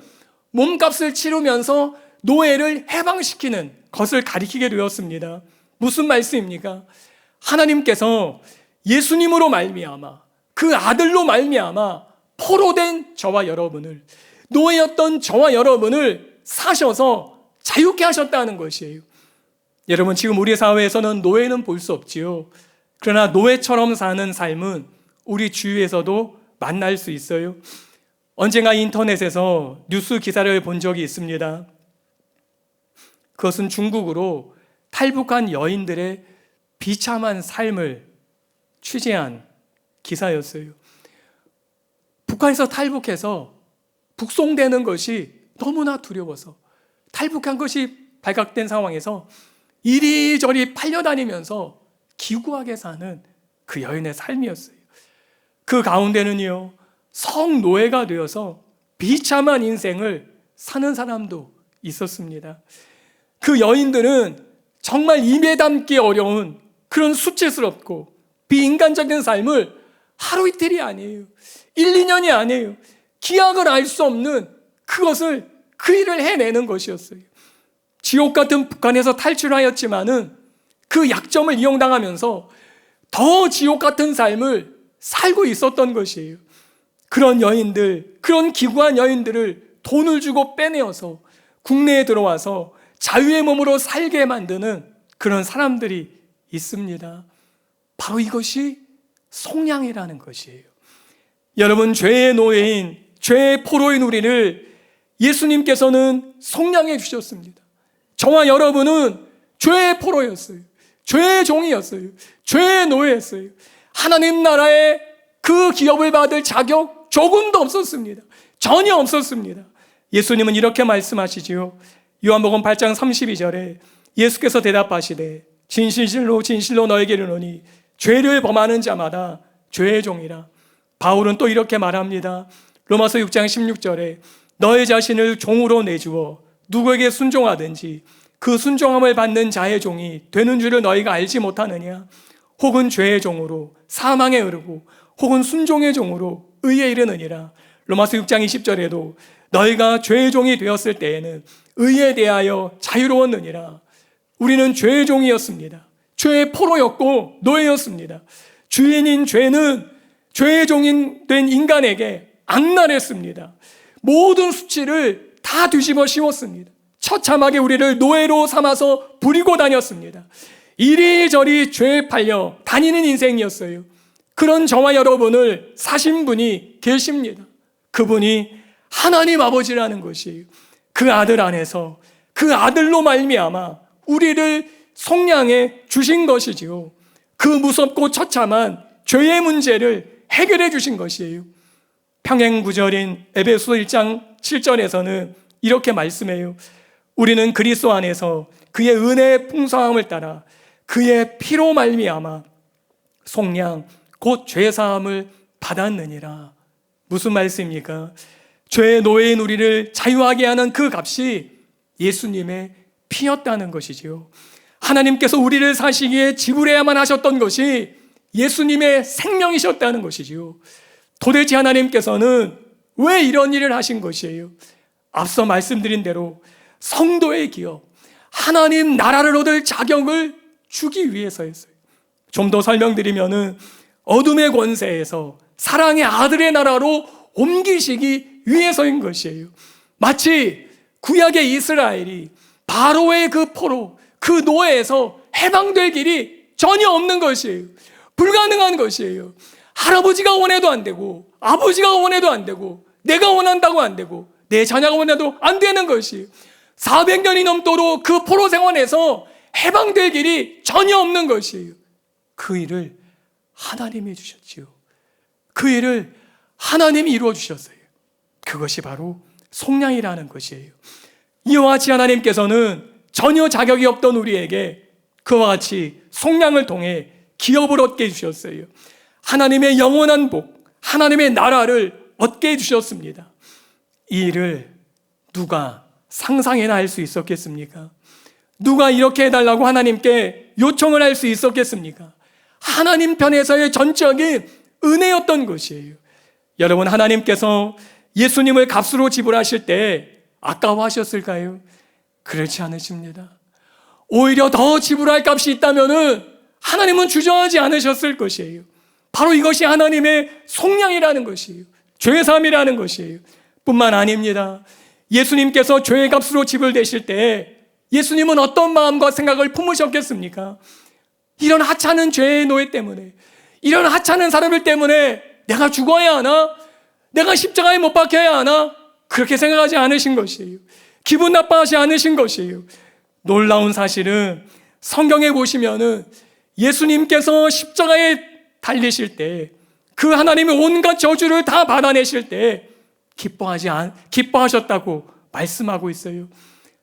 몸값을 치르면서 노예를 해방시키는 것을 가리키게 되었습니다. 무슨 말씀입니까? 하나님께서 예수님으로 말미암아, 그 아들로 말미암아 포로된 저와 여러분을, 노예였던 저와 여러분을 사셔서 자유케 하셨다는 것이에요. 여러분, 지금 우리 사회에서는 노예는 볼 수 없지요. 그러나 노예처럼 사는 삶은 우리 주위에서도 만날 수 있어요. 언젠가 인터넷에서 뉴스 기사를 본 적이 있습니다. 그것은 중국으로 탈북한 여인들의 비참한 삶을 취재한 기사였어요. 북한에서 탈북해서 북송되는 것이 너무나 두려워서 탈북한 것이 발각된 상황에서 이리저리 팔려다니면서 기구하게 사는 그 여인의 삶이었어요. 그 가운데는요, 성노예가 되어서 비참한 인생을 사는 사람도 있었습니다. 그 여인들은 정말 입에 담기 어려운 그런 수치스럽고 비인간적인 삶을 하루 이틀이 아니에요. 1, 2년이 아니에요. 기약을 알 수 없는 그것을 그 일을 해내는 것이었어요. 지옥 같은 북한에서 탈출하였지만은 그 약점을 이용당하면서 더 지옥 같은 삶을 살고 있었던 것이에요. 그런 여인들, 그런 기구한 여인들을 돈을 주고 빼내어서 국내에 들어와서 자유의 몸으로 살게 만드는 그런 사람들이 있습니다. 바로 이것이 속량이라는 것이에요. 여러분, 죄의 노예인, 죄의 포로인 우리를 예수님께서는 속량해 주셨습니다. 저와 여러분은 죄의 포로였어요. 죄의 종이었어요. 죄의 노예였어요. 하나님 나라의 그 기업을 받을 자격 조금도 없었습니다. 전혀 없었습니다. 예수님은 이렇게 말씀하시지요. 요한복음 8장 32절에 예수께서 대답하시되 진실로 진실로 너에게 이르노니 죄를 범하는 자마다 죄의 종이라. 바울은 또 이렇게 말합니다. 로마서 6장 16절에 너의 자신을 종으로 내주어 누구에게 순종하든지 그 순종함을 받는 자의 종이 되는 줄을 너희가 알지 못하느냐. 혹은 죄의 종으로 사망에 이르고 혹은 순종의 종으로 의에 이르느니라. 로마서 6장 20절에도 너희가 죄의 종이 되었을 때에는 의에 대하여 자유로웠느니라. 우리는 죄의 종이었습니다. 죄의 포로였고 노예였습니다. 주인인 죄는 죄의 종인 된 인간에게 악랄했습니다. 모든 수치를 다 뒤집어 씌웠습니다. 처참하게 우리를 노예로 삼아서 부리고 다녔습니다. 이리저리 죄에 팔려 다니는 인생이었어요. 그런 저와 여러분을 사신 분이 계십니다. 그분이 하나님 아버지라는 것이에요. 그 아들 안에서 그 아들로 말미암아 우리를 속량해 주신 것이지요. 그 무섭고 처참한 죄의 문제를 해결해 주신 것이에요. 평행구절인 에베소 1장 7절에서는 이렇게 말씀해요. 우리는 그리스도 안에서 그의 은혜의 풍성함을 따라 그의 피로 말미암아 속량 곧 죄사함을 받았느니라. 무슨 말씀입니까? 죄의 노예인 우리를 자유하게 하는 그 값이 예수님의 피였다는 것이지요. 하나님께서 우리를 사시기에 지불해야만 하셨던 것이 예수님의 생명이셨다는 것이지요. 도대체 하나님께서는 왜 이런 일을 하신 것이에요? 앞서 말씀드린 대로 성도의 기업, 하나님 나라를 얻을 자격을 주기 위해서였어요. 좀 더 설명드리면은 어둠의 권세에서 사랑의 아들의 나라로 옮기시기 위해서인 것이에요. 마치 구약의 이스라엘이 바로의 그 포로, 그 노예에서 해방될 길이 전혀 없는 것이에요. 불가능한 것이에요. 할아버지가 원해도 안 되고, 아버지가 원해도 안 되고, 내가 원한다고 안 되고, 내 자녀가 원해도 안 되는 것이에요. 400년이 넘도록 그 포로 생활에서 해방될 길이 전혀 없는 것이에요. 그 일을 하나님이 주셨지요. 그 일을 하나님이 이루어 주셨어요. 그것이 바로 속량이라는 것이에요. 이와 같이 하나님께서는 전혀 자격이 없던 우리에게 그와 같이 속량을 통해 기업을 얻게 해주셨어요. 하나님의 영원한 복, 하나님의 나라를 얻게 해주셨습니다. 이 일을 누가 상상해나 할 수 있었겠습니까? 누가 이렇게 해달라고 하나님께 요청을 할 수 있었겠습니까? 하나님 편에서의 전적인 은혜였던 것이에요. 여러분, 하나님께서 예수님을 값으로 지불하실 때 아까워하셨을까요? 그렇지 않으십니다. 오히려 더 지불할 값이 있다면은 하나님은 주저하지 않으셨을 것이에요. 바로 이것이 하나님의 속량이라는 것이에요. 죄사함이라는 것이에요. 뿐만 아닙니다. 예수님께서 죄의 값으로 지불되실 때 예수님은 어떤 마음과 생각을 품으셨겠습니까? 이런 하찮은 죄의 노예 때문에, 이런 하찮은 사람들 때문에 내가 죽어야 하나? 내가 십자가에 못 박혀야 하나? 그렇게 생각하지 않으신 것이에요. 기분 나빠하지 않으신 것이에요. 놀라운 사실은 성경에 보시면은 예수님께서 십자가에 달리실 때 그 하나님의 온갖 저주를 다 받아내실 때 기뻐하셨다고 말씀하고 있어요.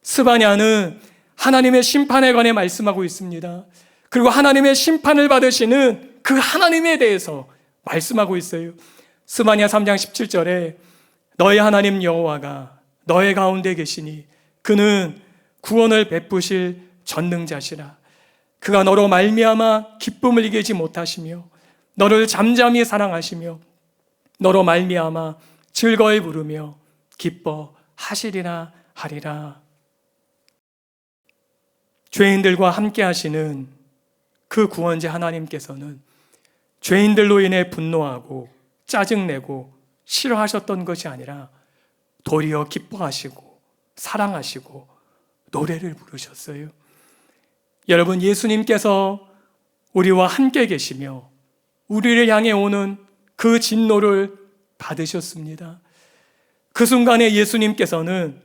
스바냐는 하나님의 심판에 관해 말씀하고 있습니다. 그리고 하나님의 심판을 받으시는 그 하나님에 대해서 말씀하고 있어요. 스바냐 3장 17절에 너의 하나님 여호와가 너의 가운데 계시니 그는 구원을 베푸실 전능자시라. 그가 너로 말미암아 기쁨을 이기지 못하시며 너를 잠잠히 사랑하시며 너로 말미암아 즐거이 부르며 기뻐하시리라 하리라. 죄인들과 함께 하시는 그 구원자 하나님께서는 죄인들로 인해 분노하고 짜증내고 싫어하셨던 것이 아니라 도리어 기뻐하시고 사랑하시고 노래를 부르셨어요. 여러분, 예수님께서 우리와 함께 계시며 우리를 향해 오는 그 진노를 받으셨습니다. 그 순간에 예수님께서는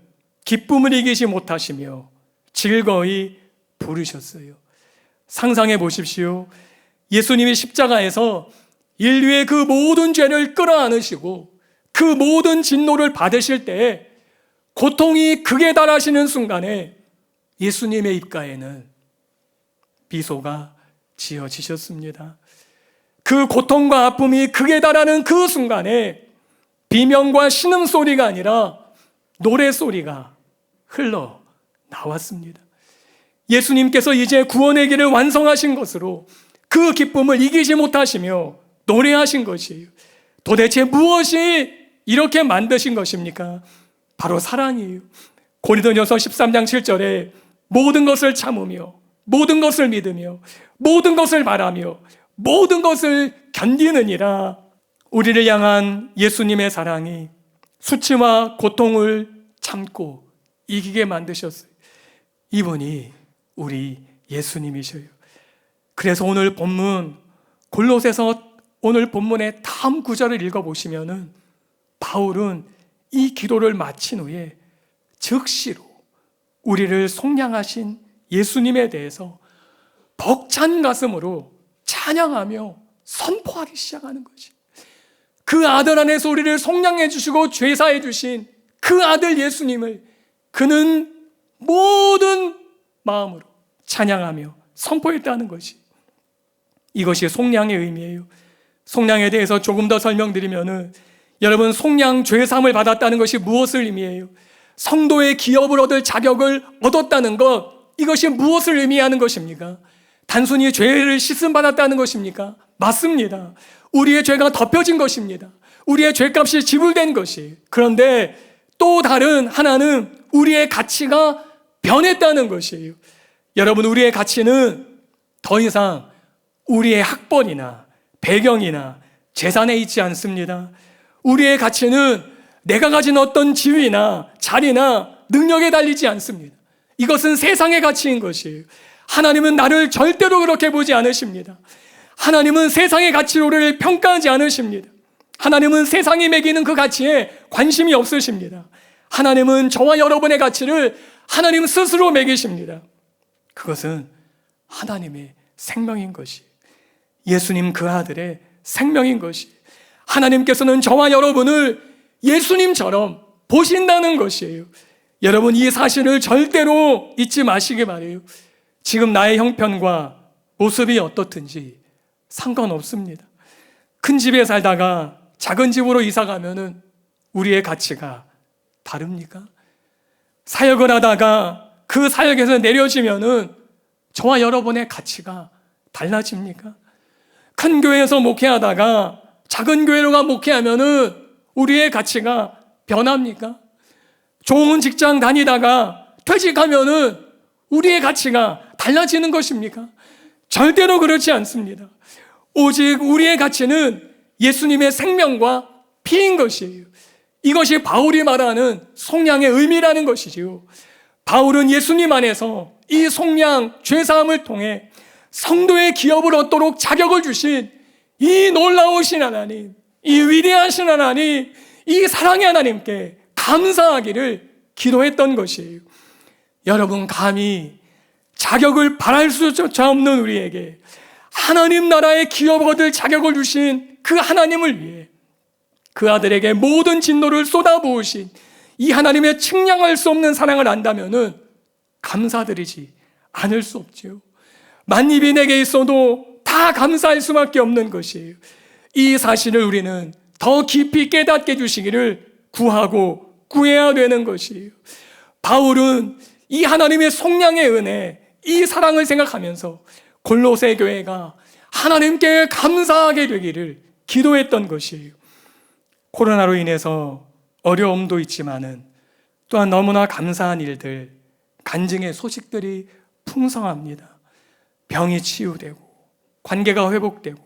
기쁨을 이기지 못하시며 즐거이 부르셨어요. 상상해 보십시오. 예수님이 십자가에서 인류의 그 모든 죄를 끌어안으시고 그 모든 진노를 받으실 때 고통이 극에 달하시는 순간에 예수님의 입가에는 미소가 지어지셨습니다. 그 고통과 아픔이 극에 달하는 그 순간에 비명과 신음소리가 아니라 노래소리가 흘러 나왔습니다. 예수님께서 이제 구원의 길을 완성하신 것으로 그 기쁨을 이기지 못하시며 노래하신 것이에요. 도대체 무엇이 이렇게 만드신 것입니까? 바로 사랑이에요. 고린도전서 13장 7절에 모든 것을 참으며 모든 것을 믿으며 모든 것을 바라며 모든 것을 견디느니라. 우리를 향한 예수님의 사랑이 수치와 고통을 참고 이기게 만드셨어요. 이분이 우리 예수님이셔요. 그래서 오늘 본문 골로새서 오늘 본문의 다음 구절을 읽어보시면은 바울은 이 기도를 마친 후에 즉시로 우리를 속량하신 예수님에 대해서 벅찬 가슴으로 찬양하며 선포하기 시작하는 것이, 그 아들 안에서 우리를 속량해 주시고 죄사해 주신 그 아들 예수님을 그는 모든 마음으로 찬양하며 선포했다는 것이, 이것이 속량의 의미예요. 속량에 대해서 조금 더 설명드리면은, 여러분, 속량 죄사함을 받았다는 것이 무엇을 의미해요? 성도의 기업을 얻을 자격을 얻었다는 것, 이것이 무엇을 의미하는 것입니까? 단순히 죄를 씻음 받았다는 것입니까? 맞습니다. 우리의 죄가 덮여진 것입니다. 우리의 죄값이 지불된 것이. 그런데 또 다른 하나는 우리의 가치가 변했다는 것이에요. 여러분, 우리의 가치는 더 이상 우리의 학벌이나 배경이나 재산에 있지 않습니다. 우리의 가치는 내가 가진 어떤 지위나 자리나 능력에 달리지 않습니다. 이것은 세상의 가치인 것이에요. 하나님은 나를 절대로 그렇게 보지 않으십니다. 하나님은 세상의 가치로 우리를 평가하지 않으십니다. 하나님은 세상이 매기는 그 가치에 관심이 없으십니다. 하나님은 저와 여러분의 가치를 하나님 스스로 매기십니다. 그것은 하나님의 생명인 것이, 예수님 그 아들의 생명인 것이, 하나님께서는 저와 여러분을 예수님처럼 보신다는 것이에요. 여러분, 이 사실을 절대로 잊지 마시기 바라요. 지금 나의 형편과 모습이 어떻든지 상관없습니다. 큰 집에 살다가 작은 집으로 이사 가면은 우리의 가치가 다릅니까? 사역을 하다가 그 사역에서 내려지면은 저와 여러분의 가치가 달라집니까? 큰 교회에서 목회하다가 작은 교회로 가 목회하면은 우리의 가치가 변합니까? 좋은 직장 다니다가 퇴직하면은 우리의 가치가 달라지는 것입니까? 절대로 그렇지 않습니다. 오직 우리의 가치는 예수님의 생명과 피인 것이에요. 이것이 바울이 말하는 속량의 의미라는 것이지요. 바울은 예수님 안에서 이 속량, 죄사함을 통해 성도의 기업을 얻도록 자격을 주신 이 놀라우신 하나님, 이 위대하신 하나님, 이 사랑의 하나님께 감사하기를 기도했던 것이에요. 여러분, 감히 자격을 바랄 수조차 없는 우리에게 하나님 나라의 기업을 얻을 자격을 주신 그 하나님을 위해 그 아들에게 모든 진노를 쏟아부으신 이 하나님의 측량할 수 없는 사랑을 안다면은 감사드리지 않을 수 없지요. 만입이 내게 있어도 다 감사할 수밖에 없는 것이에요. 이 사실을 우리는 더 깊이 깨닫게 해주시기를 구하고 구해야 되는 것이에요. 바울은 이 하나님의 속량의 은혜, 이 사랑을 생각하면서 골로새 교회가 하나님께 감사하게 되기를 기도했던 것이에요. 코로나로 인해서 어려움도 있지만은 또한 너무나 감사한 일들, 간증의 소식들이 풍성합니다. 병이 치유되고, 관계가 회복되고,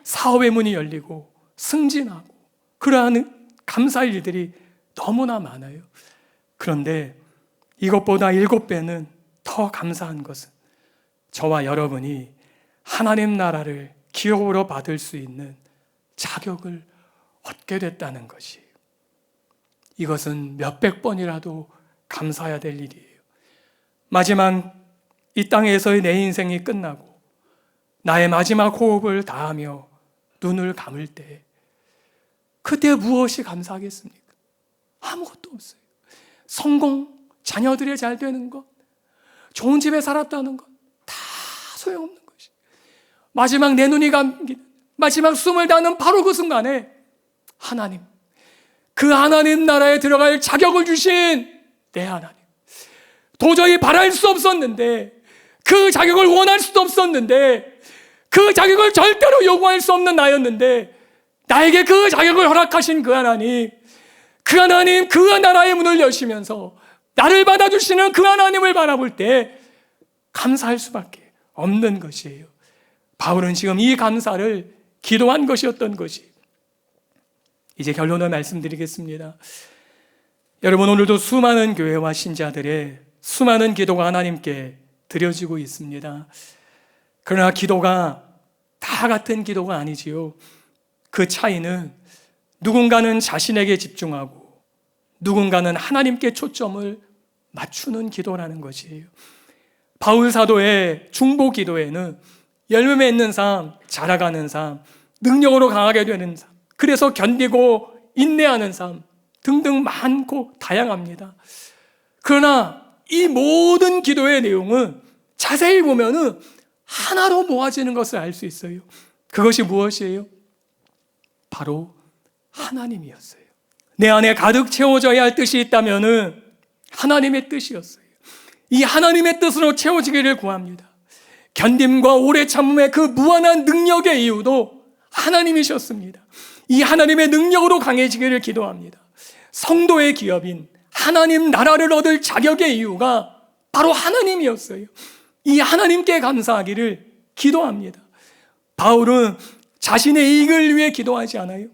사업의 문이 열리고, 승진하고, 그러한 감사할 일들이 너무나 많아요. 그런데 이것보다 7배는 더 감사한 것은 저와 여러분이 하나님 나라를 기업으로 받을 수 있는 자격을 얻게 됐다는 것이에요. 이것은 몇백 번이라도 감사해야 될 일이에요. 마지막 이 땅에서의 내 인생이 끝나고 나의 마지막 호흡을 다하며 눈을 감을 때 그때 무엇이 감사하겠습니까? 아무것도 없어요. 성공, 자녀들이 잘 되는 것, 좋은 집에 살았다는 것 다 소용없는 것이. 마지막 내 눈이 감기는, 마지막 숨을 다하는 바로 그 순간에 하나님, 그 하나님 나라에 들어갈 자격을 주신 내 하나님, 도저히 바랄 수 없었는데, 그 자격을 원할 수도 없었는데, 그 자격을 절대로 요구할 수 없는 나였는데 나에게 그 자격을 허락하신 그 하나님, 그 나라의 문을 여시면서 나를 받아주시는 그 하나님을 바라볼 때 감사할 수밖에 없는 것이에요. 바울은 지금 이 감사를 기도한 것이었던 것이. 이제 결론을 말씀드리겠습니다. 여러분, 오늘도 수많은 교회와 신자들의 수많은 기도가 하나님께 드려지고 있습니다. 그러나 기도가 다 같은 기도가 아니지요. 그 차이는 누군가는 자신에게 집중하고 누군가는 하나님께 초점을 맞추는 기도라는 것이에요. 바울 사도의 중보 기도에는 열매 맺는 삶, 자라가는 삶, 능력으로 강하게 되는 삶, 그래서 견디고 인내하는 삶 등등 많고 다양합니다. 그러나 이 모든 기도의 내용은 자세히 보면은 하나로 모아지는 것을 알 수 있어요. 그것이 무엇이에요? 바로 하나님이었어요. 내 안에 가득 채워져야 할 뜻이 있다면은 하나님의 뜻이었어요. 이 하나님의 뜻으로 채워지기를 구합니다. 견딤과 오래 참음의 그 무한한 능력의 이유도 하나님이셨습니다. 이 하나님의 능력으로 강해지기를 기도합니다. 성도의 기업인 하나님 나라를 얻을 자격의 이유가 바로 하나님이었어요. 이 하나님께 감사하기를 기도합니다. 바울은 자신의 이익을 위해 기도하지 않아요.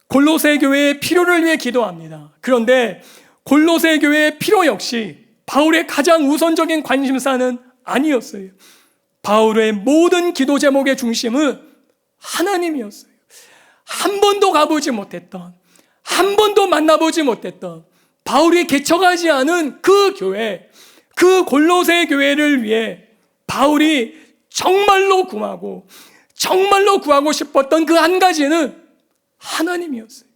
골로새 교회의 필요를 위해 기도합니다. 그런데 골로새 교회의 필요 역시 바울의 가장 우선적인 관심사는 아니었어요. 바울의 모든 기도 제목의 중심은 하나님이었어요. 한 번도 가보지 못했던, 한 번도 만나보지 못했던 바울이 개척하지 않은 그 교회, 그 골로새 교회를 위해 바울이 정말로 구하고 싶었던 그 한 가지는 하나님이었어요.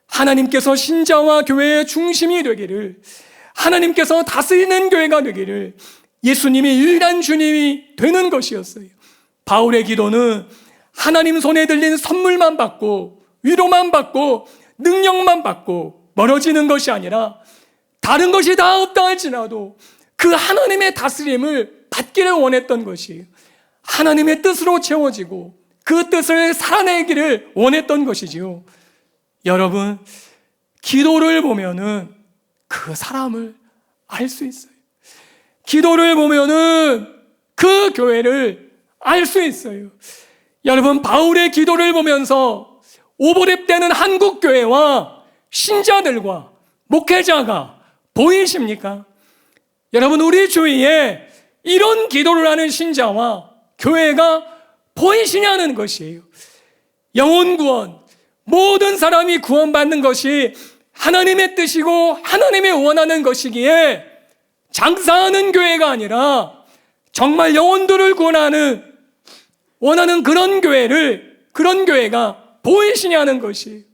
하나님께서 신자와 교회의 중심이 되기를, 하나님께서 다스리는 교회가 되기를, 예수님이 유일한 주님이 되는 것이었어요. 바울의 기도는 하나님 손에 들린 선물만 받고 위로만 받고 능력만 받고 멀어지는 것이 아니라 다른 것이 다 없다 할지라도 그 하나님의 다스림을 받기를 원했던 것이에요. 하나님의 뜻으로 채워지고 그 뜻을 살아내기를 원했던 것이지요. 여러분, 기도를 보면은 그 사람을 알 수 있어요. 기도를 보면은 그 교회를 알 수 있어요. 여러분, 바울의 기도를 보면서 오버랩되는 한국 교회와 신자들과 목회자가 보이십니까? 여러분, 우리 주위에 이런 기도를 하는 신자와 교회가 보이시냐는 것이에요. 영혼 구원, 모든 사람이 구원받는 것이 하나님의 뜻이고 하나님의 원하는 것이기에 장사하는 교회가 아니라 정말 영혼들을 구원하는 원하는 그런 교회가 보이시냐는 것이,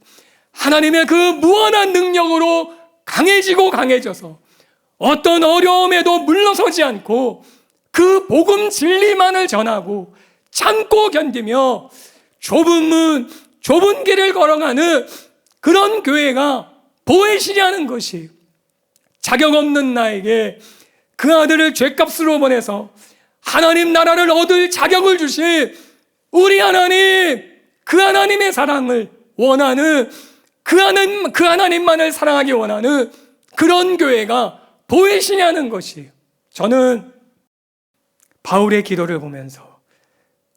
하나님의 그 무한한 능력으로 강해져서 어떤 어려움에도 물러서지 않고 그 복음 진리만을 전하고 참고 견디며 좁은 문, 좁은 길을 걸어가는 그런 교회가 보이시냐는 것이, 자격 없는 나에게 그 아들을 죗값으로 보내서 하나님 나라를 얻을 자격을 주신 우리 하나님, 그 하나님의 사랑을 원하는, 그 하나님만을 사랑하기 원하는 그런 교회가 보이시냐는 것이에요. 저는 바울의 기도를 보면서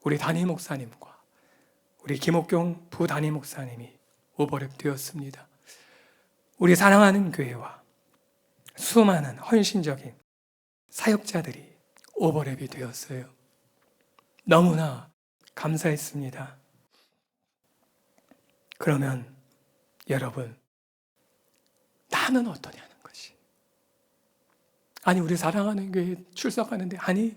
우리 담임 목사님과 우리 김옥경 부담임 목사님이 오버랩 되었습니다. 우리 사랑하는 교회와 수많은 헌신적인 사역자들이 오버랩이 되었어요. 너무나 감사했습니다. 그러면 여러분, 나는 어떠냐는 것이. 아니, 우리 사랑하는 교회 출석하는데, 아니,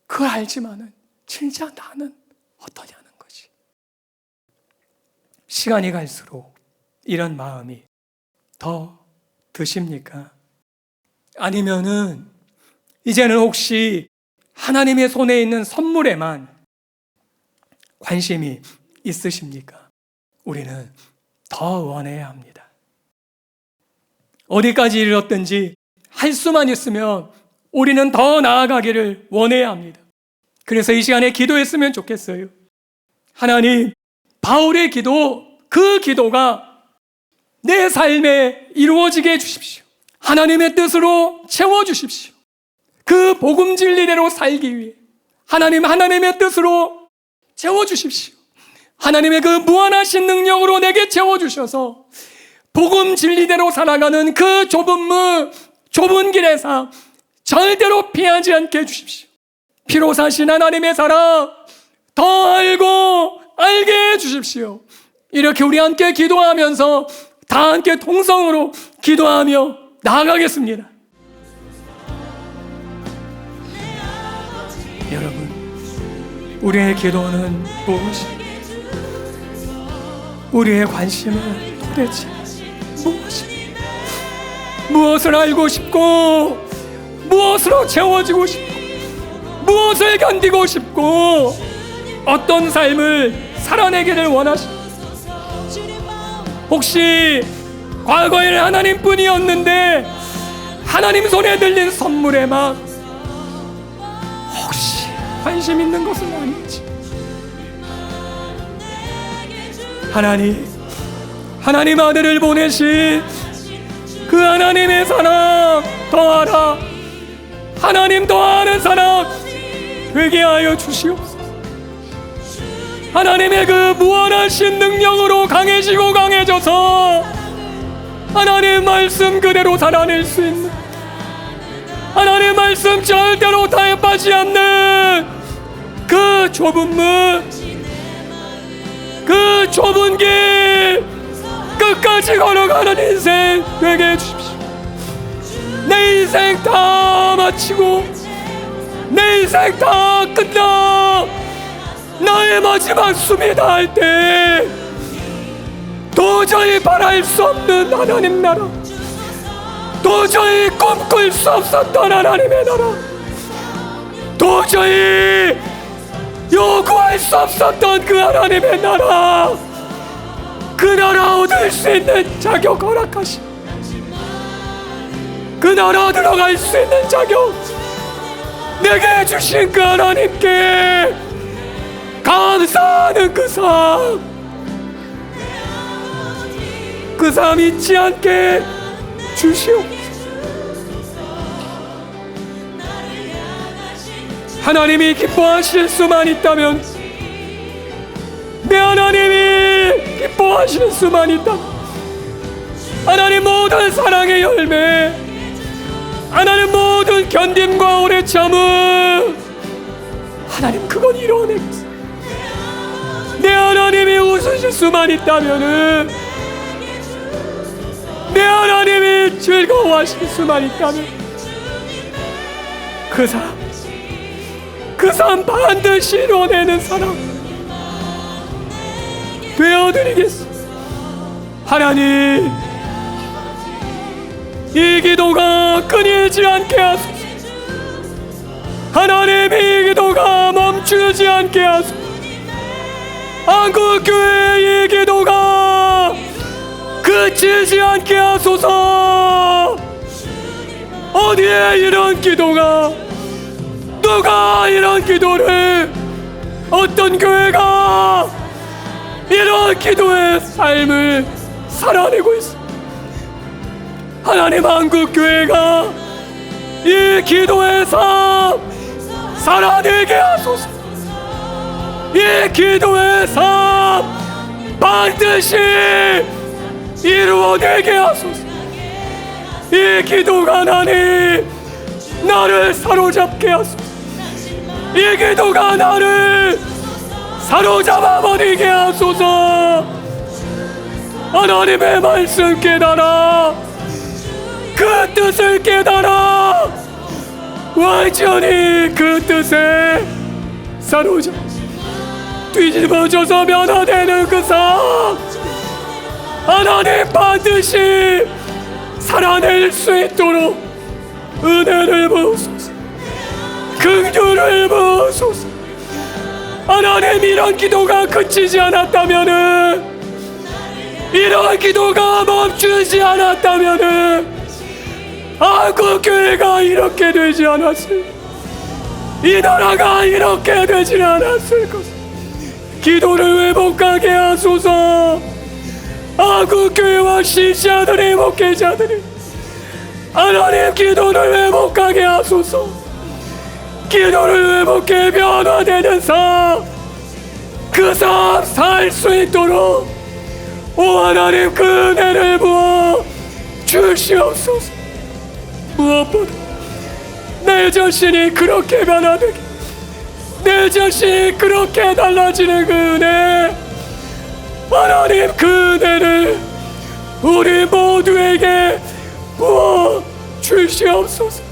그걸 알지만은 진짜 나는 어떠냐는 것이. 시간이 갈수록 이런 마음이 더 드십니까? 아니면은 이제는 혹시 하나님의 손에 있는 선물에만 관심이 있으십니까? 우리는 더 원해야 합니다. 어디까지 이르렀든지 할 수만 있으면 우리는 더 나아가기를 원해야 합니다. 그래서 이 시간에 기도했으면 좋겠어요. 하나님, 바울의 기도, 그 기도가 내 삶에 이루어지게 해주십시오. 하나님의 뜻으로 채워주십시오. 그 복음 진리대로 살기 위해 하나님의 뜻으로 채워주십시오. 하나님의 그 무한하신 능력으로 내게 채워주셔서 복음 진리대로 살아가는 그 좁은 문, 좁은 길에서 절대로 피하지 않게 해주십시오. 피로 사신 하나님의 사랑 더 알게 해주십시오. 이렇게 우리 함께 기도하면서 다 함께 통성으로 기도하며 나아가겠습니다. 여러분, 우리의 기도는 무엇입니까? 우리의 관심은 도대체 무엇입니까? 무엇을 알고 싶고, 무엇으로 채워지고 싶고, 무엇을 견디고 싶고, 어떤 삶을 살아내기를 원하십니까? 혹시 과거에는 하나님뿐이었는데 하나님 손에 들린 선물에만 혹시 관심 있는 것은 아닌지. 하나님 아들을 보내신 그 하나님의 사랑 더하라. 하나님 더하는 사랑 되게 하여 주시옵소서. 하나님의 그 무한하신 능력으로 강해지고 강해져서 하나님 말씀 그대로 살아낼 수 있는, 하나님 말씀 절대로 타협하지 않는 그 좁은 문, 그 좁은 길 끝까지 걸어가는 인생 되게 해주십시오. 내 인생 다 마치고 내 인생 다 끝나 나의 마지막 숨이 닿을 때 도저히 바랄 수 없는 하나님 나라, 도저히 꿈꿀 수 없었던 하나님의 나라, 도저히 요구할 수 없었던 그 하나님의 나라, 그 나라 얻을 수 있는 자격 허락하시, 그 나라 들어갈 수 있는 자격 내게 주신 그 하나님께 감사하는 그 삶 잊지 않게 주시옵소서. 하나님이 기뻐하실 수만 있다면, 내 하나님이 기뻐하실 수만 있다면, 하나님 모든 사랑의 열매, 하나님 모든 견딤과 오래 참음, 하나님 그건 이뤄내겠습니다. 내 하나님이 웃으실 수만 있다면은, 내 하나님이 즐거워하실 수만 있다면 그 삶 반드시 이뤄내는 사람 되어드리겠습니다. 하나님, 이 기도가 끊이지 않게 하소서. 하나님, 이 기도가 멈추지 않게 하소서. 한국교회의 이 기도가 그치지 않게 하소서. 어디에 이런 기도가, 누가 이런 기도를, 어떤 교회가 이런 기도의 삶을 살아내고 있습니다. 하나님 한국교회가 이 기도의 삶 살아내게 하소서. 이 기도의 삶 반드시 이루어내게 하소서. 이 기도가 하나님 나를 사로잡게 하소서. 이 기도가 나를 사로잡아 버리게 하소서. 하나님의 말씀 깨달아 그 뜻을 깨달아 완전히 그 뜻에 사로잡아 뒤집어져서 변화되는 그 삶 하나님 반드시 살아낼 수 있도록 은혜를 부으소서. 긍휼을 부으소서. 하나님 이런 기도가 그치지 않았다면은 이런 기도가 멈추지 않았다면은 한국교회가 이렇게 되지 않았을, 이 나라가 이렇게 되지 않았을 것. 기도를 회복하게 하소서. 한국교회와 신자들이 목회자들이 하나님 기도를 회복하게 하소서. 기도를 회복해 변화되는 삶, 그 삶 살 수 있도록 오 하나님 그 은혜를 부어 주시옵소서. 무엇보다 내 자신이 그렇게 변화되게, 내 자신이 그렇게 달라지는 그 은혜, 하나님 그 은혜를 우리 모두에게 부어 주시옵소서.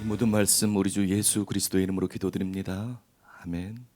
이 모든 말씀 우리 주 예수 그리스도의 이름으로 기도드립니다. 아멘.